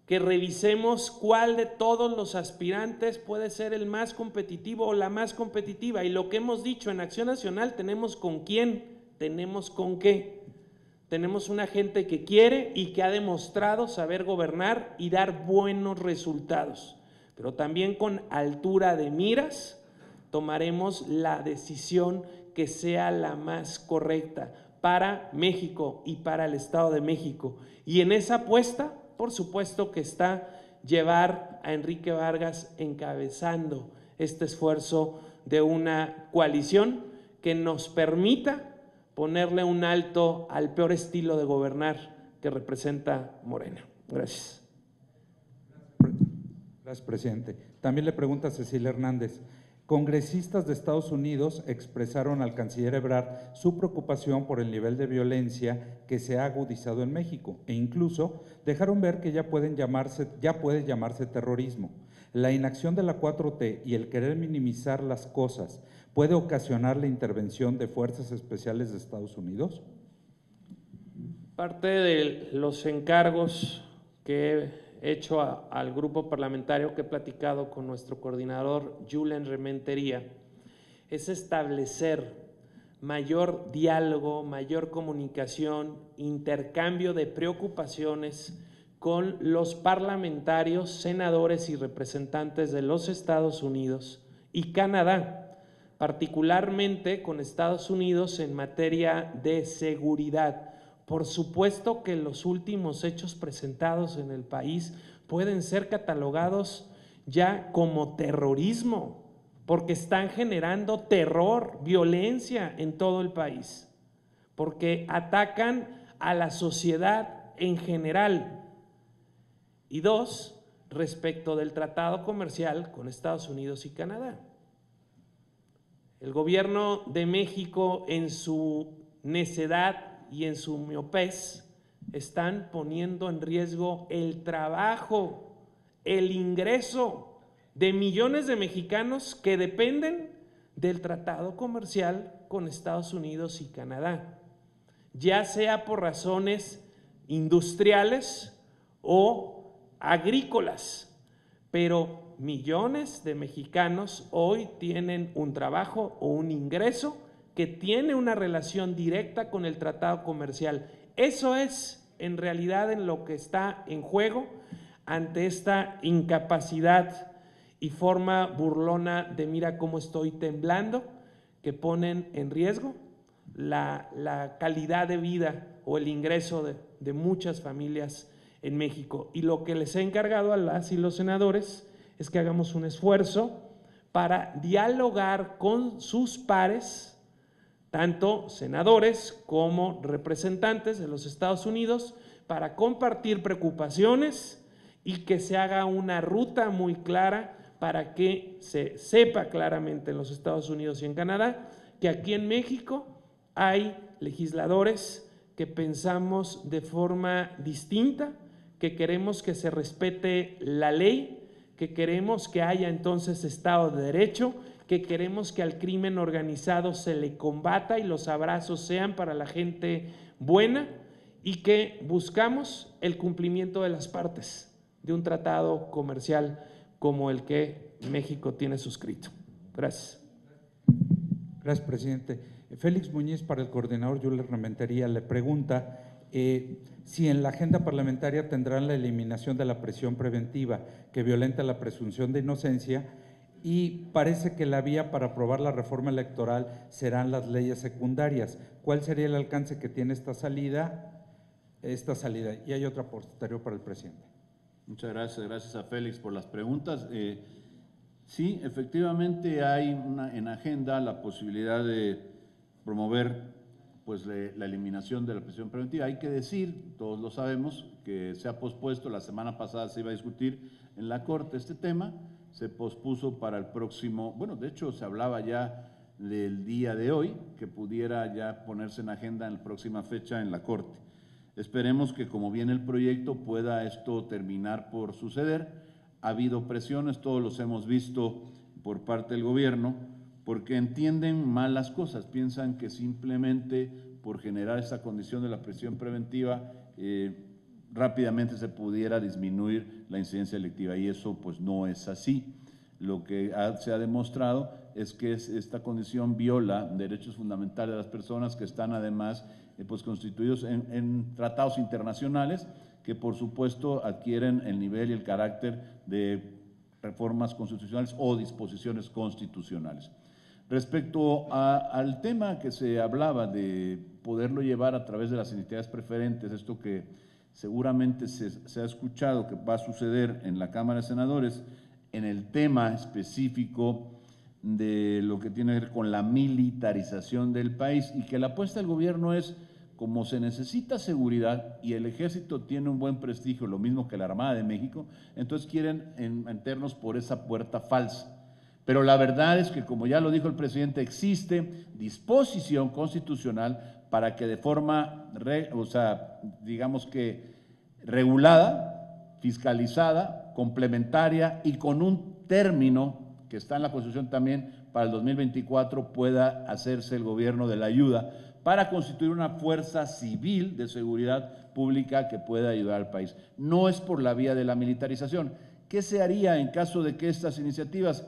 Speaker 1: que revisemos cuál de todos los aspirantes puede ser el más competitivo o la más competitiva. Y lo que hemos dicho en Acción Nacional, tenemos con quién, tenemos con qué. Tenemos una gente que quiere y que ha demostrado saber gobernar y dar buenos resultados. Pero también con altura de miras tomaremos la decisión que sea la más correcta para México y para el Estado de México. Y en esa apuesta, por supuesto que está llevar a Enrique Vargas encabezando este esfuerzo de una coalición que nos permita ponerle un alto al peor estilo de gobernar que representa Morena. Gracias.
Speaker 3: Gracias, presidente. También le pregunta Cecilia Hernández. Congresistas de Estados Unidos expresaron al canciller Ebrard su preocupación por el nivel de violencia que se ha agudizado en México e incluso dejaron ver que ya puede llamarse terrorismo. La inacción de la 4T y el querer minimizar las cosas puede ocasionar la intervención de fuerzas especiales de Estados Unidos.
Speaker 1: Parte de los encargos que he hecho al grupo parlamentario que he platicado con nuestro coordinador Julen Rementería es establecer mayor diálogo, mayor comunicación, intercambio de preocupaciones con los parlamentarios, senadores y representantes de los Estados Unidos y Canadá, particularmente con Estados Unidos en materia de seguridad. Por supuesto que los últimos hechos presentados en el país pueden ser catalogados ya como terrorismo, porque están generando terror, violencia en todo el país, porque atacan a la sociedad en general. Y dos, respecto del tratado comercial con Estados Unidos y Canadá. El gobierno de México, en su necedad y en su miopez, están poniendo en riesgo el trabajo, el ingreso de millones de mexicanos que dependen del tratado comercial con Estados Unidos y Canadá, ya sea por razones industriales o agrícolas, pero millones de mexicanos hoy tienen un trabajo o un ingreso que tiene una relación directa con el tratado comercial. Eso es en realidad en lo que está en juego ante esta incapacidad y forma burlona de mira cómo estoy temblando, que ponen en riesgo la calidad de vida o el ingreso de muchas familias en México. Y lo que les he encargado a las y los senadores es que hagamos un esfuerzo para dialogar con sus pares, tanto senadores como representantes de los Estados Unidos, para compartir preocupaciones y que se haga una ruta muy clara para que se sepa claramente en los Estados Unidos y en Canadá que aquí en México hay legisladores que pensamos de forma distinta, que queremos que se respete la ley, que queremos que haya entonces Estado de Derecho, que queremos que al crimen organizado se le combata y los abrazos sean para la gente buena y que buscamos el cumplimiento de las partes de un tratado comercial como el que México tiene suscrito. Gracias.
Speaker 3: Gracias, presidente. Félix Muñiz, para el coordinador Julen Rementería, le pregunta si en la agenda parlamentaria tendrán la eliminación de la prisión preventiva que violenta la presunción de inocencia, y parece que la vía para aprobar la reforma electoral serán las leyes secundarias. ¿Cuál sería el alcance que tiene esta salida? Y hay otra posterior para el presidente.
Speaker 2: Muchas gracias, gracias a Félix por las preguntas. Sí, efectivamente hay en agenda la posibilidad de promover pues la eliminación de la prisión preventiva. Hay que decir, todos lo sabemos, que se ha pospuesto, la semana pasada se iba a discutir en la Corte este tema, se pospuso para el próximo, bueno, de hecho se hablaba ya del día de hoy, que pudiera ya ponerse en agenda en la próxima fecha en la Corte. Esperemos que como viene el proyecto pueda esto terminar por suceder. Ha habido presiones, todos los hemos visto por parte del gobierno, porque entienden mal las cosas, piensan que simplemente por generar esa condición de la prisión preventiva rápidamente se pudiera disminuir la incidencia delictiva, y eso pues no es así. Lo que se ha demostrado es que esta condición viola derechos fundamentales de las personas, que están además pues constituidos en tratados internacionales que por supuesto adquieren el nivel y el carácter de reformas constitucionales o disposiciones constitucionales. Respecto al tema que se hablaba de poderlo llevar a través de las iniciativas preferentes, esto que seguramente se ha escuchado que va a suceder en la Cámara de Senadores, en el tema específico de lo que tiene que ver con la militarización del país, y que la apuesta del gobierno es, como se necesita seguridad y el Ejército tiene un buen prestigio, lo mismo que la Armada de México, entonces quieren meternos por esa puerta falsa. Pero la verdad es que, como ya lo dijo el presidente, existe disposición constitucional para que de forma, digamos que regulada, fiscalizada, complementaria y con un término que está en la Constitución también para el 2024 pueda hacerse el gobierno de la ayuda para constituir una fuerza civil de seguridad pública que pueda ayudar al país. No es por la vía de la militarización. ¿Qué se haría en caso de que estas iniciativas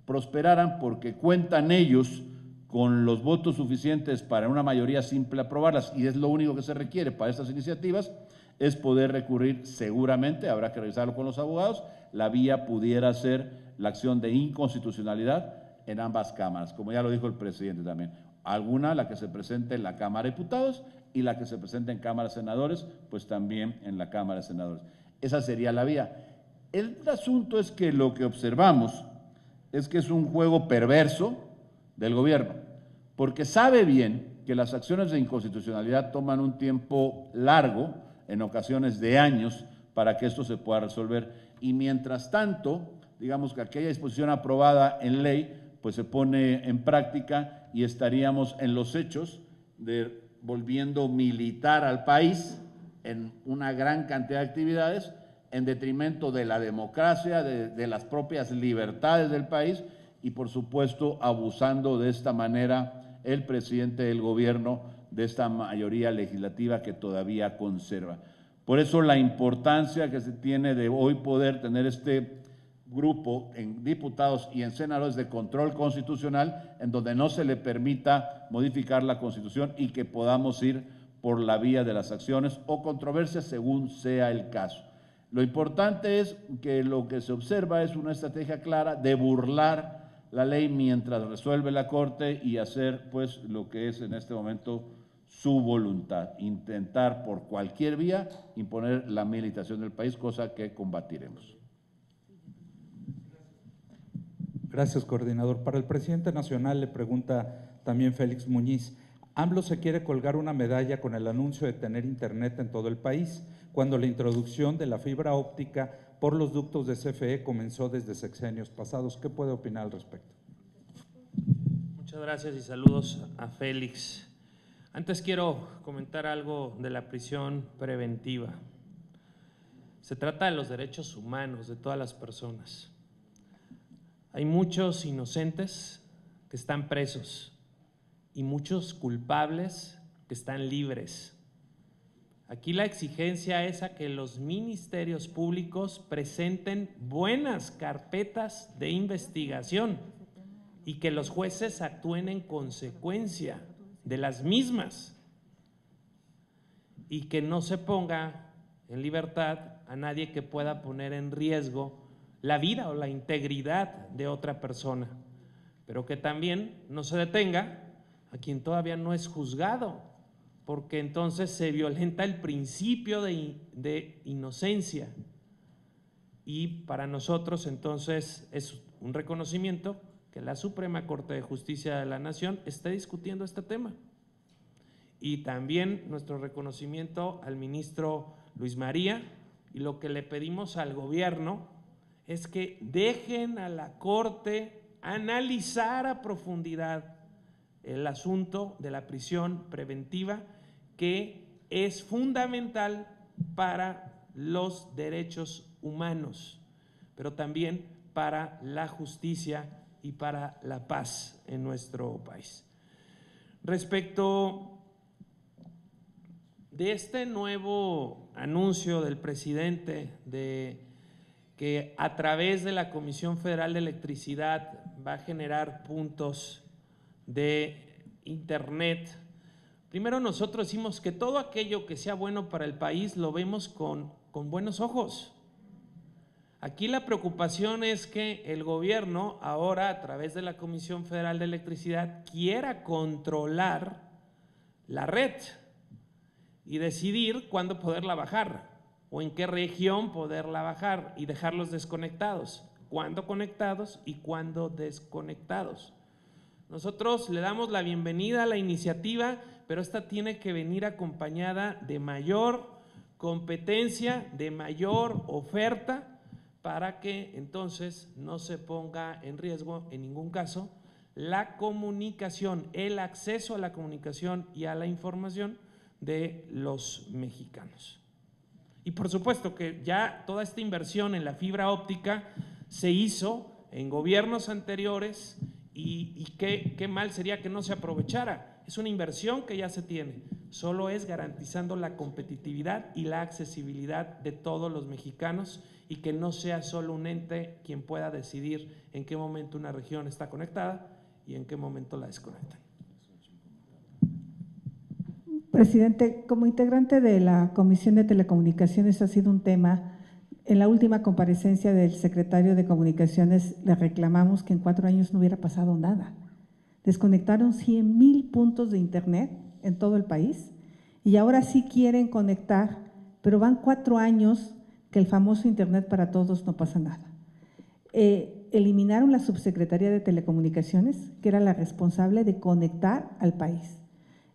Speaker 2: prosperaran? Porque cuentan ellos con los votos suficientes para una mayoría simple aprobarlas, y es lo único que se requiere para estas iniciativas, es poder recurrir seguramente, habrá que revisarlo con los abogados, la vía pudiera ser la acción de inconstitucionalidad en ambas cámaras, como ya lo dijo el presidente también. Alguna, la que se presente en la Cámara de Diputados, y la que se presente en Cámara de Senadores, pues también en la Cámara de Senadores. Esa sería la vía. El asunto es que lo que observamos es que es un juego perverso del gobierno, porque sabe bien que las acciones de inconstitucionalidad toman un tiempo largo, en ocasiones de años, para que esto se pueda resolver. Y mientras tanto, digamos que aquella disposición aprobada en ley, pues se pone en práctica y estaríamos en los hechos de volviendo militar al país en una gran cantidad de actividades, en detrimento de la democracia, de las propias libertades del país, y por supuesto abusando de esta manera el presidente del gobierno de esta mayoría legislativa que todavía conserva. Por eso la importancia que se tiene de hoy poder tener este grupo en diputados y en senadores de control constitucional, en donde no se le permita modificar la Constitución y que podamos ir por la vía de las acciones o controversias según sea el caso. Lo importante es que lo que se observa es una estrategia clara de burlar la ley mientras resuelve la Corte y hacer pues lo que es en este momento su voluntad, intentar por cualquier vía imponer la militarización del país, cosa que combatiremos.
Speaker 3: Gracias, coordinador. Para el presidente nacional le pregunta también Félix Muñiz. AMLO se quiere colgar una medalla con el anuncio de tener internet en todo el país, cuando la introducción de la fibra óptica por los ductos de CFE comenzó desde sexenios pasados. ¿Qué puede opinar al respecto?
Speaker 1: Muchas gracias y saludos a Félix. Antes quiero comentar algo de la prisión preventiva. Se trata de los derechos humanos de todas las personas. Hay muchos inocentes que están presos y muchos culpables que están libres. Aquí la exigencia es a que los ministerios públicos presenten buenas carpetas de investigación y que los jueces actúen en consecuencia de las mismas y que no se ponga en libertad a nadie que pueda poner en riesgo la vida o la integridad de otra persona, pero que también no se detenga a quien todavía no es juzgado, porque entonces se violenta el principio de inocencia. Y para nosotros entonces es un reconocimiento que la Suprema Corte de Justicia de la Nación esté discutiendo este tema. Y también nuestro reconocimiento al ministro Luis María, y lo que le pedimos al gobierno es que dejen a la Corte analizar a profundidad el asunto de la prisión preventiva, que es fundamental para los derechos humanos, pero también para la justicia y para la paz en nuestro país. Respecto de este nuevo anuncio del presidente de que a través de la Comisión Federal de Electricidad va a generar puntos de internet. Primero nosotros decimos que todo aquello que sea bueno para el país lo vemos con buenos ojos. Aquí la preocupación es que el gobierno ahora a través de la Comisión Federal de Electricidad quiera controlar la red y decidir cuándo poderla bajar o en qué región poderla bajar y dejarlos desconectados, cuándo conectados y cuándo desconectados. Nosotros le damos la bienvenida a la iniciativa, pero esta tiene que venir acompañada de mayor competencia, de mayor oferta, para que entonces no se ponga en riesgo en ningún caso la comunicación, el acceso a la comunicación y a la información de los mexicanos. Y por supuesto que ya toda esta inversión en la fibra óptica se hizo en gobiernos anteriores y qué mal sería que no se aprovechara. Es una inversión que ya se tiene, solo es garantizando la competitividad y la accesibilidad de todos los mexicanos y que no sea solo un ente quien pueda decidir en qué momento una región está conectada y en qué momento la desconectan.
Speaker 6: Presidente, como integrante de la Comisión de Telecomunicaciones ha sido un tema. En la última comparecencia del secretario de Comunicaciones le reclamamos que en 4 años no hubiera pasado nada. Desconectaron 100,000 puntos de internet en todo el país y ahora sí quieren conectar, pero van 4 años que el famoso internet para todos no pasa nada. Eliminaron la subsecretaría de Telecomunicaciones, que era la responsable de conectar al país.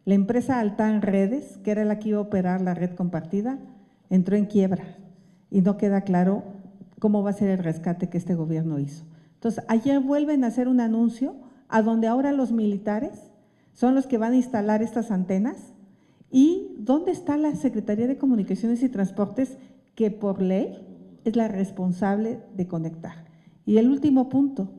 Speaker 6: La empresa Altán Redes, que era la que iba a operar la red compartida, entró en quiebra y no queda claro cómo va a ser el rescate que este gobierno hizo. Entonces, ayer vuelven a hacer un anuncio a donde ahora los militares son los que van a instalar estas antenas. ¿Y dónde está la Secretaría de Comunicaciones y Transportes, que por ley es la responsable de conectar? Y el último punto,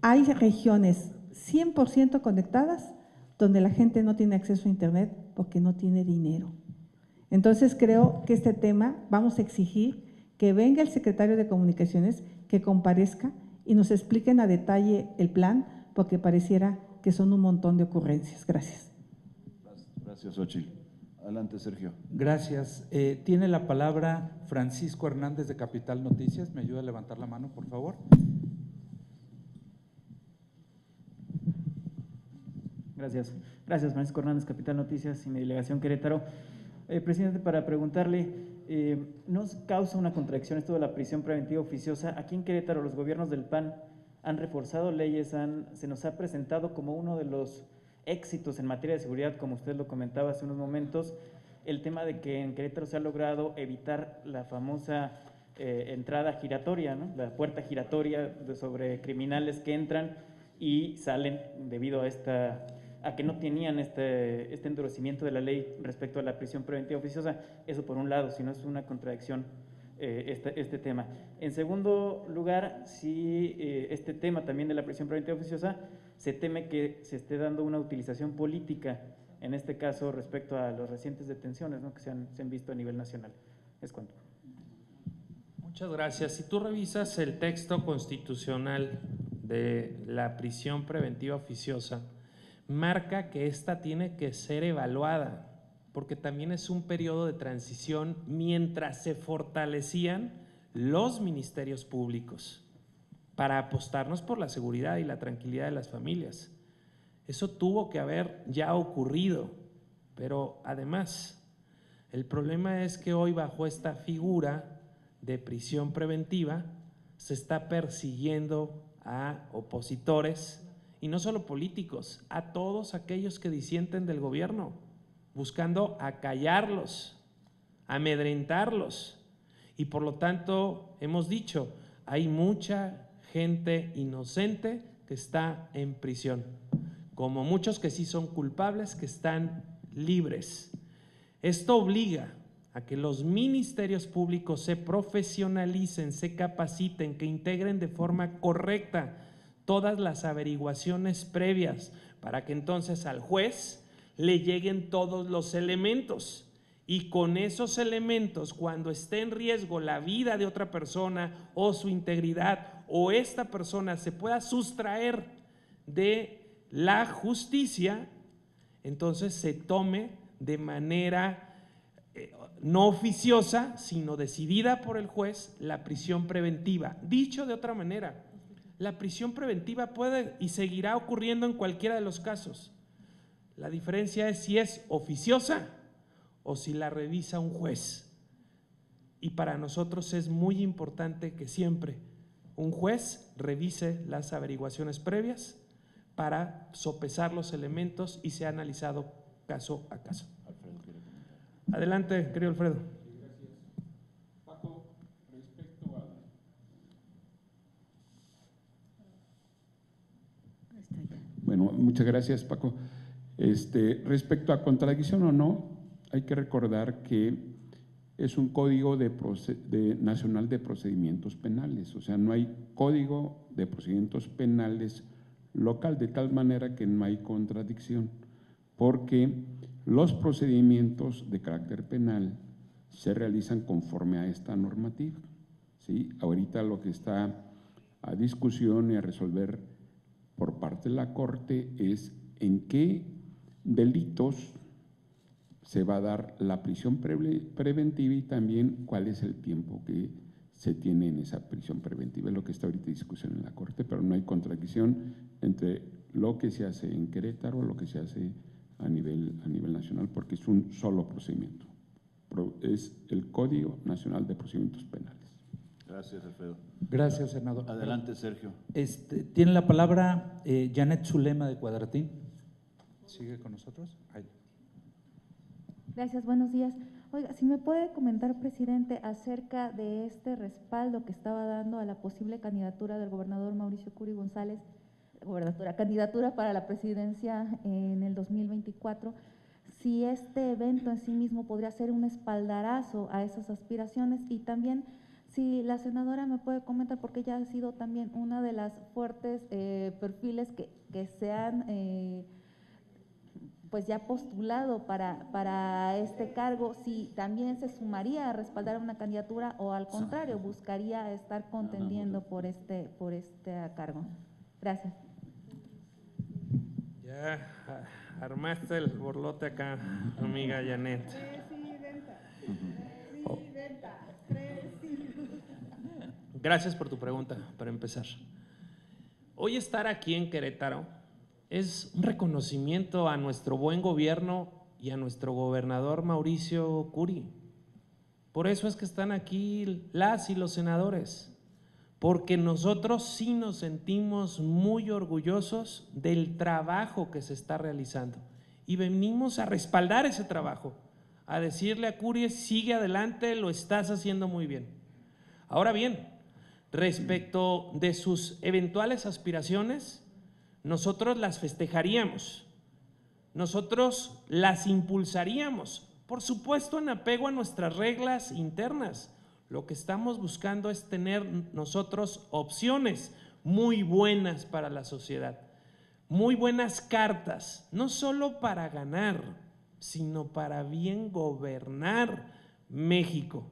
Speaker 6: hay regiones 100% conectadas donde la gente no tiene acceso a internet porque no tiene dinero. Entonces creo que este tema vamos a exigir que venga el secretario de Comunicaciones, que comparezca y nos expliquen a detalle el plan, porque pareciera que son un montón de ocurrencias. Gracias.
Speaker 2: Gracias, Xochitl. Adelante, Sergio.
Speaker 3: Gracias. Tiene la palabra Francisco Hernández de Capital Noticias. ¿Me ayuda a levantar la mano, por favor?
Speaker 7: Gracias. Gracias, Francisco Hernández, Capital Noticias y mi delegación Querétaro. Presidente, para preguntarle, ¿nos causa una contradicción esto de la prisión preventiva oficiosa? Aquí en Querétaro los gobiernos del PAN han reforzado leyes, se nos ha presentado como uno de los éxitos en materia de seguridad, como usted lo comentaba hace unos momentos, el tema de que en Querétaro se ha logrado evitar la famosa entrada giratoria, ¿no? La puerta giratoria sobre criminales que entran y salen debido a que no tenían este endurecimiento de la ley respecto a la prisión preventiva oficiosa. Eso por un lado, si no es una contradicción este tema. En segundo lugar, si este tema también de la prisión preventiva oficiosa se teme que se esté dando una utilización política, en este caso respecto a las recientes detenciones, ¿no?, que se han visto a nivel nacional. Es cuanto.
Speaker 1: Muchas gracias. Si tú revisas el texto constitucional de la prisión preventiva oficiosa, marca que esta tiene que ser evaluada, porque también es un periodo de transición mientras se fortalecían los ministerios públicos para apostarnos por la seguridad y la tranquilidad de las familias. Eso tuvo que haber ya ocurrido, pero además el problema es que hoy bajo esta figura de prisión preventiva se está persiguiendo a opositores, y no solo políticos, a todos aquellos que disienten del gobierno, buscando acallarlos, amedrentarlos. Y por lo tanto hemos dicho, hay mucha gente inocente que está en prisión, como muchos que sí son culpables, que están libres. Esto obliga a que los ministerios públicos se profesionalicen, se capaciten, que integren de forma correcta todas las averiguaciones previas para que entonces al juez le lleguen todos los elementos y con esos elementos, cuando esté en riesgo la vida de otra persona o su integridad, o esta persona se pueda sustraer de la justicia, entonces se tome de manera no oficiosa, sino decidida por el juez, la prisión preventiva. Dicho de otra manera, la prisión preventiva puede y seguirá ocurriendo en cualquiera de los casos. La diferencia es si es oficiosa o si la revisa un juez. Y para nosotros es muy importante que siempre un juez revise las averiguaciones previas para sopesar los elementos y sea analizado caso a caso. Adelante, querido Alfredo.
Speaker 8: Paco, respecto a… Bueno, muchas gracias, Paco. Respecto a contradicción o no, hay que recordar que es un código nacional de procedimientos penales, o sea, no hay código de procedimientos penales local, de tal manera que no hay contradicción, porque los procedimientos de carácter penal se realizan conforme a esta normativa, ¿sí? Ahorita lo que está a discusión y a resolver por parte de la Corte es en qué delitos se va a dar la prisión preventiva y también cuál es el tiempo que se tiene en esa prisión preventiva. Es lo que está ahorita en discusión en la Corte, pero no hay contradicción entre lo que se hace en Querétaro o lo que se hace a nivel nacional, porque es un solo procedimiento. Es el Código Nacional de Procedimientos Penales.
Speaker 2: Gracias, Alfredo.
Speaker 3: Gracias, senador.
Speaker 2: Adelante, Sergio.
Speaker 3: Tiene la palabra Janet Zulema de Cuadratín. ¿Sigue con nosotros? Ahí.
Speaker 9: Gracias, buenos días. Oiga, si me puede comentar, presidente, acerca de este respaldo que estaba dando a la posible candidatura del gobernador Mauricio Curi González, candidatura para la presidencia en el 2024, si este evento en sí mismo podría ser un espaldarazo a esas aspiraciones, y también si la senadora me puede comentar, porque ella ha sido también una de las fuertes perfiles que se han pues ya postulado para este cargo, si también se sumaría a respaldar una candidatura o al contrario, buscaría estar contendiendo por este cargo. Gracias.
Speaker 1: Ya armaste el borlote acá, amiga Janet. Gracias por tu pregunta, para empezar. Hoy estar aquí en Querétaro es un reconocimiento a nuestro buen gobierno y a nuestro gobernador Mauricio Curi. Por eso es que están aquí las y los senadores, porque nosotros sí nos sentimos muy orgullosos del trabajo que se está realizando y venimos a respaldar ese trabajo, a decirle a Curi: sigue adelante, lo estás haciendo muy bien. Ahora bien, respecto de sus eventuales aspiraciones, nosotros las festejaríamos, nosotros las impulsaríamos, por supuesto en apego a nuestras reglas internas. Lo que estamos buscando es tener nosotros opciones muy buenas para la sociedad, muy buenas cartas, no solo para ganar, sino para bien gobernar México.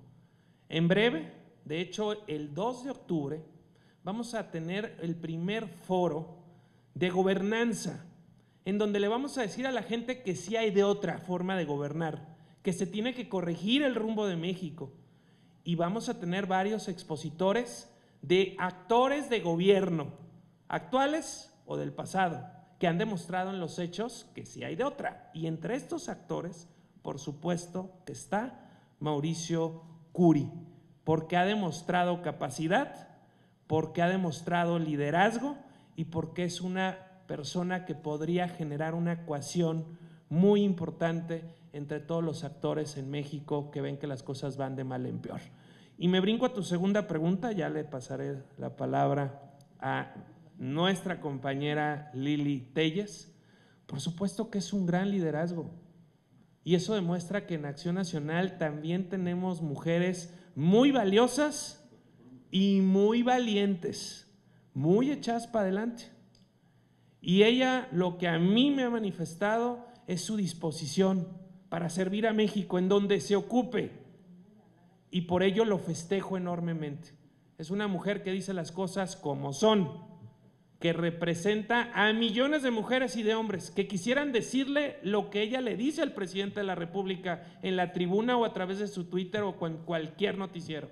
Speaker 1: En breve, de hecho el 2 de octubre, vamos a tener el primer foro de gobernanza, en donde le vamos a decir a la gente que sí hay de otra forma de gobernar, que se tiene que corregir el rumbo de México, y vamos a tener varios expositores de actores de gobierno, actuales o del pasado, que han demostrado en los hechos que sí hay de otra, y entre estos actores, por supuesto, que está Mauricio Curi, porque ha demostrado capacidad, porque ha demostrado liderazgo y porque es una persona que podría generar una ecuación muy importante entre todos los actores en México que ven que las cosas van de mal en peor. Y me brinco a tu segunda pregunta, ya le pasaré la palabra a nuestra compañera Lili Telles. Por supuesto que es un gran liderazgo, y eso demuestra que en Acción Nacional también tenemos mujeres muy valiosas y muy valientes, muy echadas para adelante. Y ella, lo que a mí me ha manifestado es su disposición para servir a México en donde se ocupe, y por ello lo festejo enormemente. Es una mujer que dice las cosas como son, que representa a millones de mujeres y de hombres que quisieran decirle lo que ella le dice al presidente de la República en la tribuna o a través de su Twitter o en cualquier noticiero.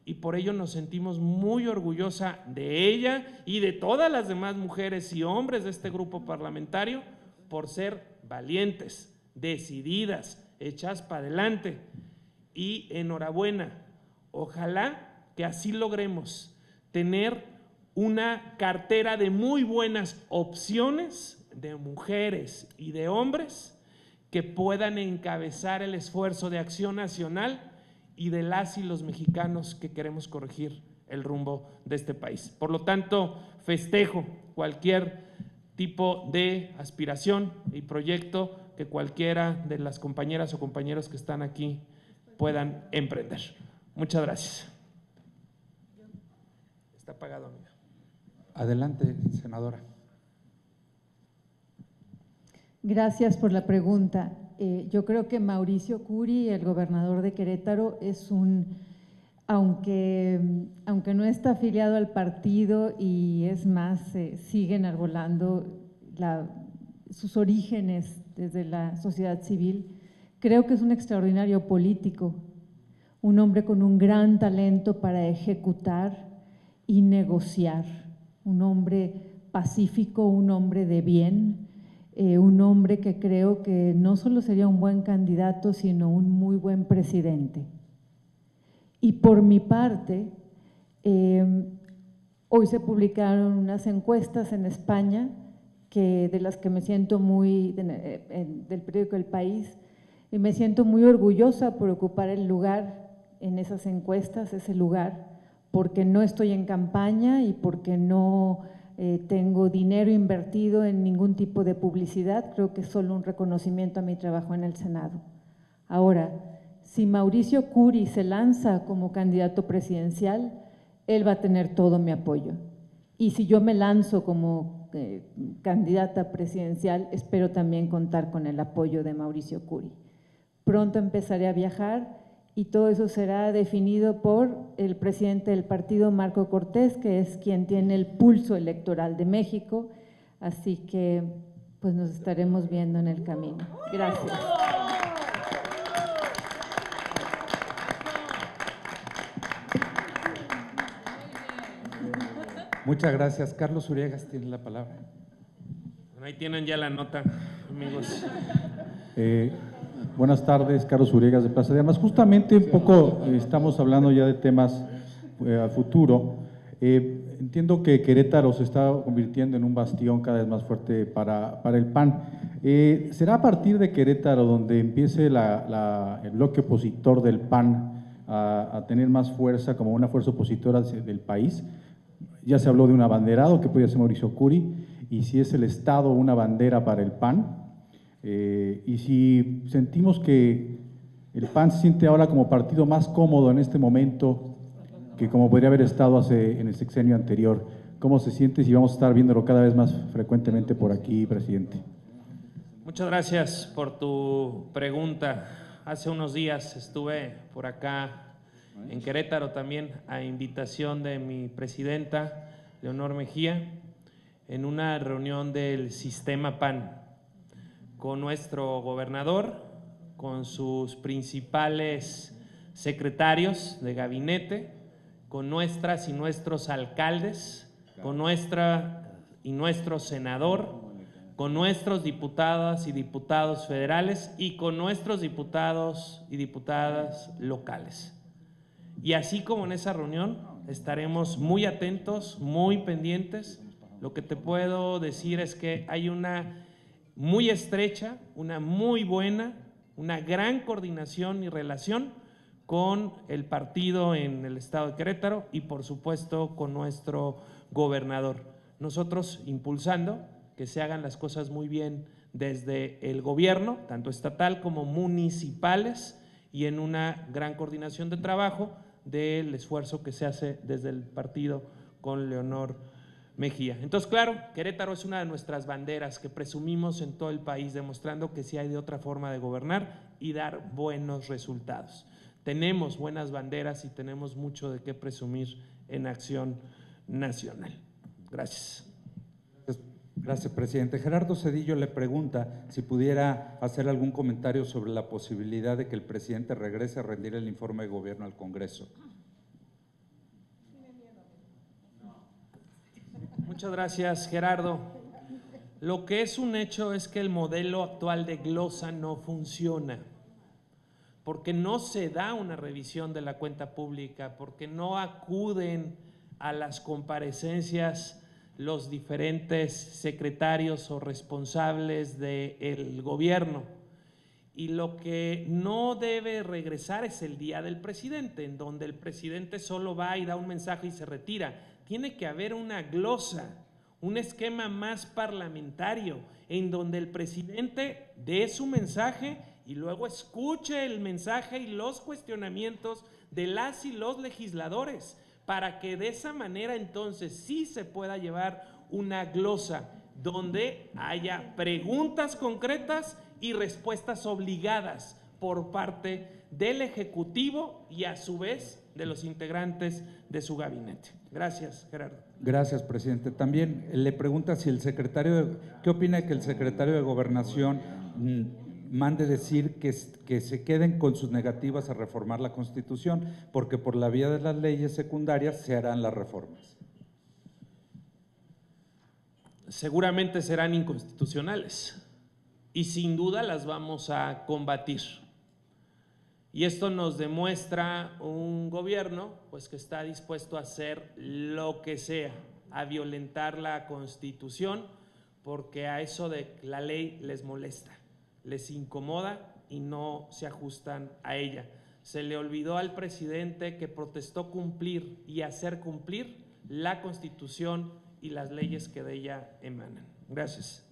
Speaker 1: Y por ello nos sentimos muy orgullosa de ella y de todas las demás mujeres y hombres de este grupo parlamentario por ser valientes, decididas, hechas para adelante. Y enhorabuena, ojalá que así logremos tener una cartera de muy buenas opciones de mujeres y de hombres que puedan encabezar el esfuerzo de acción nacional y de las y los mexicanos que queremos corregir el rumbo de este país. Por lo tanto, festejo cualquier tipo de aspiración y proyecto que cualquiera de las compañeras o compañeros que están aquí puedan emprender. Muchas gracias. Está apagado, amiga.
Speaker 3: Adelante, senadora.
Speaker 10: Gracias por la pregunta. Yo creo que Mauricio Curi, el gobernador de Querétaro, es aunque no está afiliado al partido y es más, sigue enarbolando sus orígenes desde la sociedad civil, creo que es un extraordinario político, un hombre con un gran talento para ejecutar y negociar, un hombre pacífico, un hombre de bien, un hombre que creo que no solo sería un buen candidato, sino un muy buen presidente. Y por mi parte, hoy se publicaron unas encuestas en España de las que me siento del periódico El País, y me siento muy orgullosa por ocupar el lugar en esas encuestas, ese lugar, porque no estoy en campaña y porque no tengo dinero invertido en ningún tipo de publicidad, creo que es solo un reconocimiento a mi trabajo en el Senado. Ahora, si Mauricio Curi se lanza como candidato presidencial, él va a tener todo mi apoyo. Y si yo me lanzo como candidata presidencial, espero también contar con el apoyo de Mauricio Curi. Pronto empezaré a viajar y todo eso será definido por el presidente del partido, Marco Cortés, que es quien tiene el pulso electoral de México, así que pues nos estaremos viendo en el camino. Gracias.
Speaker 3: Muchas gracias. Carlos Uriegas tiene la palabra.
Speaker 1: Bueno, ahí tienen ya la nota, amigos.
Speaker 11: Buenas tardes, Carlos Uriegas de Plaza de Armas. Justamente un poco estamos hablando ya de temas a futuro. Entiendo que Querétaro se está convirtiendo en un bastión cada vez más fuerte para el PAN. ¿Será a partir de Querétaro donde empiece el bloque opositor del PAN a tener más fuerza como una fuerza opositora del país? Ya se habló de un abanderado que podría ser Mauricio Curi, y si es el Estado una bandera para el PAN. Y si sentimos que el PAN se siente ahora como partido más cómodo en este momento que como podría haber estado en el sexenio anterior, ¿cómo se siente si vamos a estar viéndolo cada vez más frecuentemente por aquí, presidente?
Speaker 1: Muchas gracias por tu pregunta. Hace unos días estuve por acá en Querétaro también a invitación de mi presidenta, Leonor Mejía, en una reunión del Sistema PAN, con nuestro gobernador, con sus principales secretarios de gabinete, con nuestras y nuestros alcaldes, con nuestra y nuestro senador, con nuestros diputadas y diputados federales y con nuestros diputados y diputadas locales. Y así como en esa reunión estaremos muy atentos, muy pendientes. Lo que te puedo decir es que hay una muy estrecha, una muy buena, una gran coordinación y relación con el partido en el estado de Querétaro y por supuesto con nuestro gobernador. Nosotros impulsando que se hagan las cosas muy bien desde el gobierno, tanto estatal como municipales, y en una gran coordinación de trabajo del esfuerzo que se hace desde el partido con Leonor Mejía. Entonces, claro, Querétaro es una de nuestras banderas que presumimos en todo el país, demostrando que sí hay de otra forma de gobernar y dar buenos resultados. Tenemos buenas banderas y tenemos mucho de qué presumir en acción nacional. Gracias.
Speaker 3: Gracias, presidente. Gerardo Zedillo le pregunta si pudiera hacer algún comentario sobre la posibilidad de que el presidente regrese a rendir el informe de gobierno al Congreso.
Speaker 1: Muchas gracias, Gerardo. Lo que es un hecho es que el modelo actual de glosa no funciona, porque no se da una revisión de la cuenta pública, porque no acuden a las comparecencias los diferentes secretarios o responsables del gobierno. Y lo que no debe regresar es el día del presidente, en donde el presidente solo va y da un mensaje y se retira. Tiene que haber una glosa, un esquema más parlamentario, en donde el presidente dé su mensaje y luego escuche el mensaje y los cuestionamientos de las y los legisladores, para que de esa manera entonces sí se pueda llevar una glosa donde haya preguntas concretas y respuestas obligadas por parte del Ejecutivo y a su vez de los integrantes de su gabinete. Gracias, Gerardo.
Speaker 3: Gracias, presidente. También le pregunta si el secretario, ¿qué opina de que el secretario de Gobernación mande decir que se queden con sus negativas a reformar la Constitución, porque por la vía de las leyes secundarias se harán las reformas?
Speaker 1: Seguramente serán inconstitucionales y sin duda las vamos a combatir. Y esto nos demuestra un gobierno pues que está dispuesto a hacer lo que sea, a violentar la Constitución, porque a eso de la ley les molesta, les incomoda y no se ajustan a ella. Se le olvidó al presidente que protestó cumplir y hacer cumplir la Constitución y las leyes que de ella emanan. Gracias.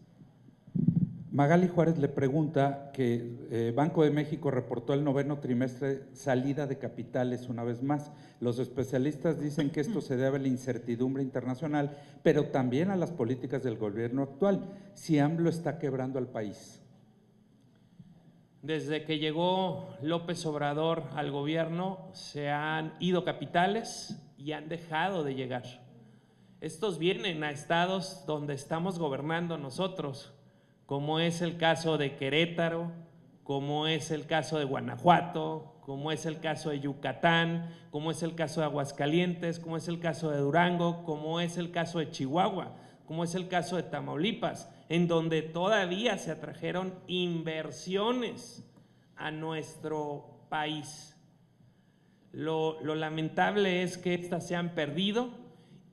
Speaker 3: Magali Juárez le pregunta que Banco de México reportó el 9º trimestre salida de capitales una vez más. Los especialistas dicen que esto se debe a la incertidumbre internacional, pero también a las políticas del gobierno actual. Si AMLO está quebrando al país.
Speaker 1: Desde que llegó López Obrador al gobierno se han ido capitales y han dejado de llegar. Estos vienen a estados donde estamos gobernando nosotros, como es el caso de Querétaro, como es el caso de Guanajuato, como es el caso de Yucatán, como es el caso de Aguascalientes, como es el caso de Durango, como es el caso de Chihuahua, como es el caso de Tamaulipas, en donde todavía se atrajeron inversiones a nuestro país. Lo lamentable es que estas se han perdido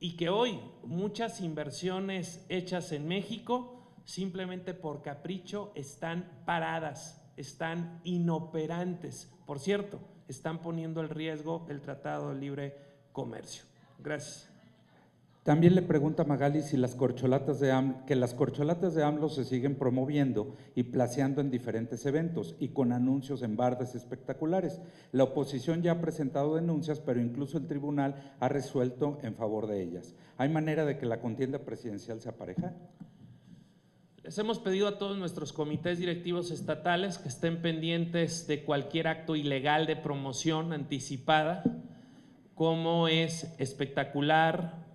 Speaker 1: y que hoy muchas inversiones hechas en México simplemente por capricho están paradas, están inoperantes. Por cierto, están poniendo en riesgo el Tratado de Libre Comercio. Gracias.
Speaker 3: También le pregunta Magali si las corcholatas de AMLO se siguen promoviendo y placeando en diferentes eventos y con anuncios en bardas espectaculares. La oposición ya ha presentado denuncias, pero incluso el tribunal ha resuelto en favor de ellas. ¿Hay manera de que la contienda presidencial se apareje?
Speaker 1: Les hemos pedido a todos nuestros comités directivos estatales que estén pendientes de cualquier acto ilegal de promoción anticipada, como es espectacular,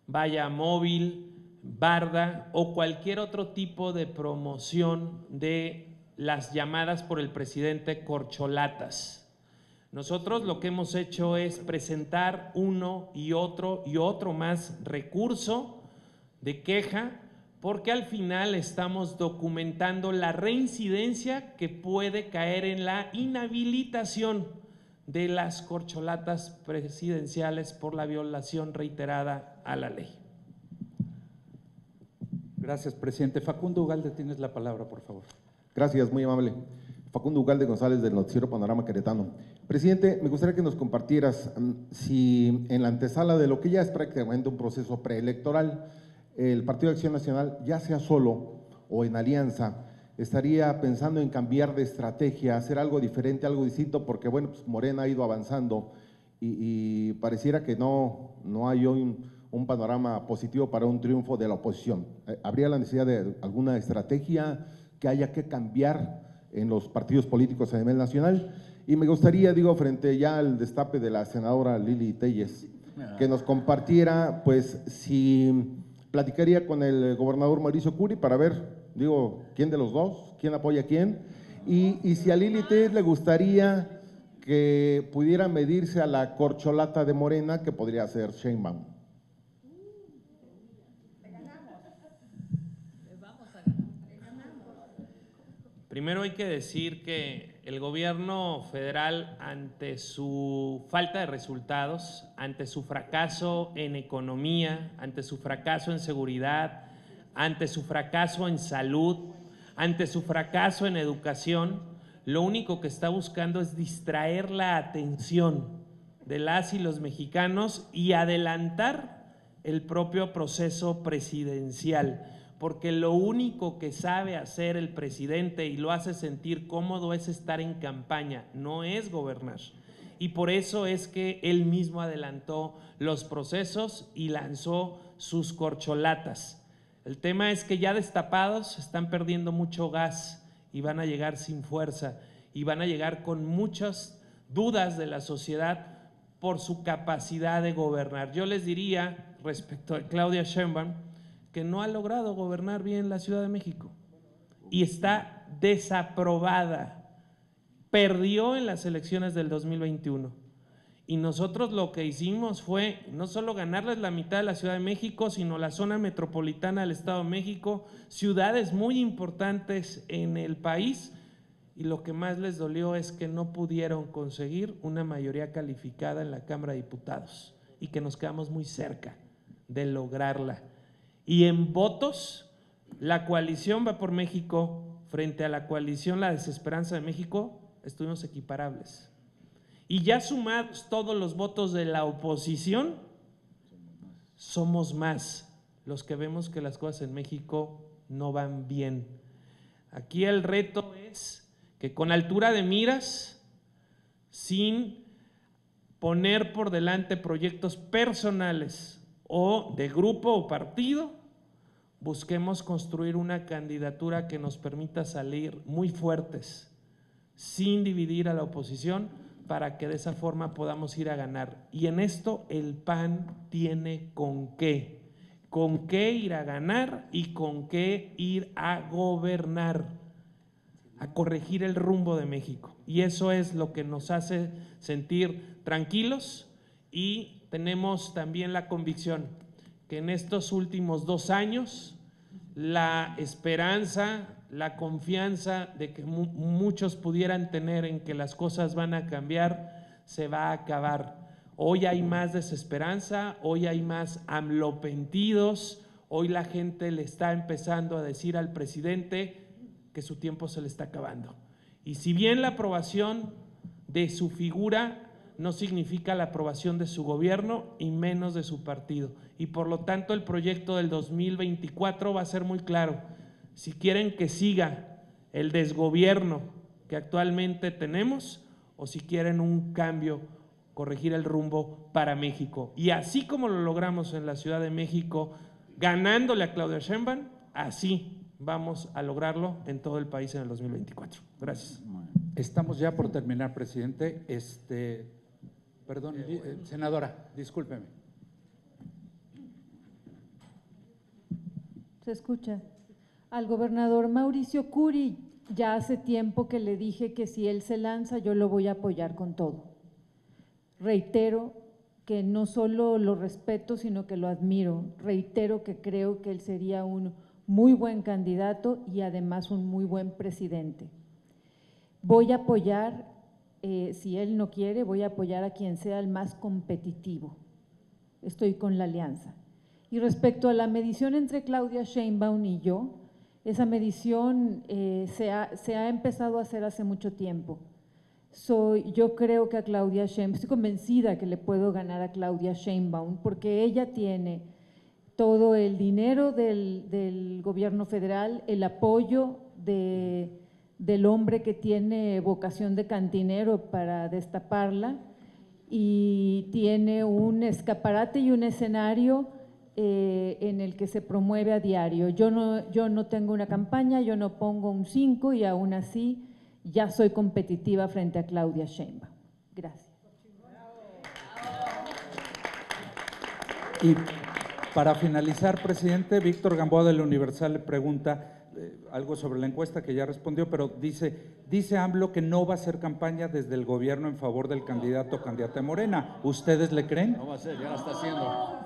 Speaker 1: valla móvil, barda o cualquier otro tipo de promoción de las llamadas por el presidente corcholatas. Nosotros lo que hemos hecho es presentar uno y otro más recurso de queja, porque al final estamos documentando la reincidencia que puede caer en la inhabilitación de las corcholatas presidenciales por la violación reiterada a la ley.
Speaker 3: Gracias, presidente. Facundo Ugalde, tienes la palabra, por favor.
Speaker 12: Gracias, muy amable. Facundo Ugalde González, del Noticiero Panorama Queretano. Presidente, me gustaría que nos compartieras si en la antesala de lo que ya es prácticamente un proceso preelectoral, el Partido de Acción Nacional, ya sea solo o en alianza, estaría pensando en cambiar de estrategia, hacer algo diferente, algo distinto, porque bueno, pues Morena ha ido avanzando y pareciera que no hay hoy un panorama positivo para un triunfo de la oposición. ¿Habría la necesidad de alguna estrategia que haya que cambiar en los partidos políticos a nivel nacional? Y me gustaría, digo, frente ya al destape de la senadora Lili Telles, que nos compartiera, pues, si platicaría con el gobernador Mauricio Curi para ver, digo, quién de los dos, quién apoya a quién, y si a Lili Telles le gustaría que pudiera medirse a la corcholata de Morena, que podría ser Sheinbaum.
Speaker 1: Primero hay que decir que el gobierno federal, ante su falta de resultados, ante su fracaso en economía, ante su fracaso en seguridad, ante su fracaso en salud, ante su fracaso en educación, lo único que está buscando es distraer la atención de las y los mexicanos y adelantar el propio proceso presidencial, porque lo único que sabe hacer el presidente y lo hace sentir cómodo es estar en campaña, no es gobernar. Y por eso es que él mismo adelantó los procesos y lanzó sus corcholatas. El tema es que ya destapados están perdiendo mucho gas y van a llegar sin fuerza y van a llegar con muchas dudas de la sociedad por su capacidad de gobernar. Yo les diría respecto a Claudia Sheinbaum que no ha logrado gobernar bien la Ciudad de México y está desaprobada. Perdió en las elecciones del 2021 y nosotros lo que hicimos fue no solo ganarles la mitad de la Ciudad de México, sino la zona metropolitana del Estado de México, ciudades muy importantes en el país, y lo que más les dolió es que no pudieron conseguir una mayoría calificada en la Cámara de Diputados y que nos quedamos muy cerca de lograrla. Y en votos, la coalición Va por México frente a la coalición La Desesperanza de México, estuvimos equiparables. Y ya sumados todos los votos de la oposición, somos más los que vemos que las cosas en México no van bien. Aquí el reto es que con altura de miras, sin poner por delante proyectos personales o de grupo o partido, busquemos construir una candidatura que nos permita salir muy fuertes, sin dividir a la oposición, para que de esa forma podamos ir a ganar. Y en esto el PAN tiene con qué ir a ganar y con qué ir a gobernar, a corregir el rumbo de México. Y eso es lo que nos hace sentir tranquilos, y tenemos también la convicción que en estos últimos 2 años la esperanza, la confianza de que muchos pudieran tener en que las cosas van a cambiar, se va a acabar. Hoy hay más desesperanza, hoy hay más amlopentidos, hoy la gente le está empezando a decir al presidente que su tiempo se le está acabando. Y si bien la aprobación de su figura no significa la aprobación de su gobierno y menos de su partido, y por lo tanto el proyecto del 2024 va a ser muy claro. Si quieren que siga el desgobierno que actualmente tenemos o si quieren un cambio, corregir el rumbo para México. Y así como lo logramos en la Ciudad de México, ganándole a Claudia Sheinbaum, así vamos a lograrlo en todo el país en el 2024. Gracias.
Speaker 3: Estamos ya por terminar, presidente. Perdón, senadora, discúlpeme.
Speaker 10: Se escucha. Al gobernador Mauricio Curi, ya hace tiempo que le dije que si él se lanza, yo lo voy a apoyar con todo. Reitero que no solo lo respeto, sino que lo admiro. Reitero que creo que él sería un muy buen candidato y además un muy buen presidente. Voy a apoyar, si él no quiere, voy a apoyar a quien sea el más competitivo. Estoy con la alianza. Y respecto a la medición entre Claudia Sheinbaum y yo, esa medición se ha empezado a hacer hace mucho tiempo. Yo creo que a Claudia Sheinbaum, estoy convencida que le puedo ganar a Claudia Sheinbaum porque ella tiene todo el dinero del gobierno federal, el apoyo del hombre que tiene vocación de cantinero para destaparla, y tiene un escaparate y un escenario en el que se promueve a diario. Yo no tengo una campaña, yo no pongo un 5 y aún así ya soy competitiva frente a Claudia Sheinbaum. Gracias.
Speaker 3: Y para finalizar, presidente, Víctor Gamboa del Universal le pregunta algo sobre la encuesta que ya respondió, pero dice AMLO que no va a hacer campaña desde el gobierno en favor del candidato o candidata de Morena. ¿Ustedes le creen?
Speaker 2: No va a ser, ya la está haciendo.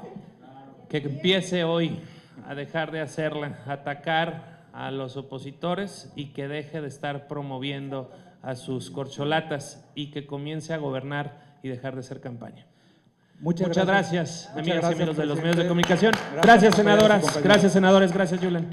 Speaker 1: Que empiece hoy a dejar de hacerla, atacar a los opositores y que deje de estar promoviendo a sus corcholatas y que comience a gobernar y dejar de hacer campaña. Muchas gracias, amigas y amigos de los medios de comunicación. Gracias, senadoras. Gracias, senadores. Gracias, Julen.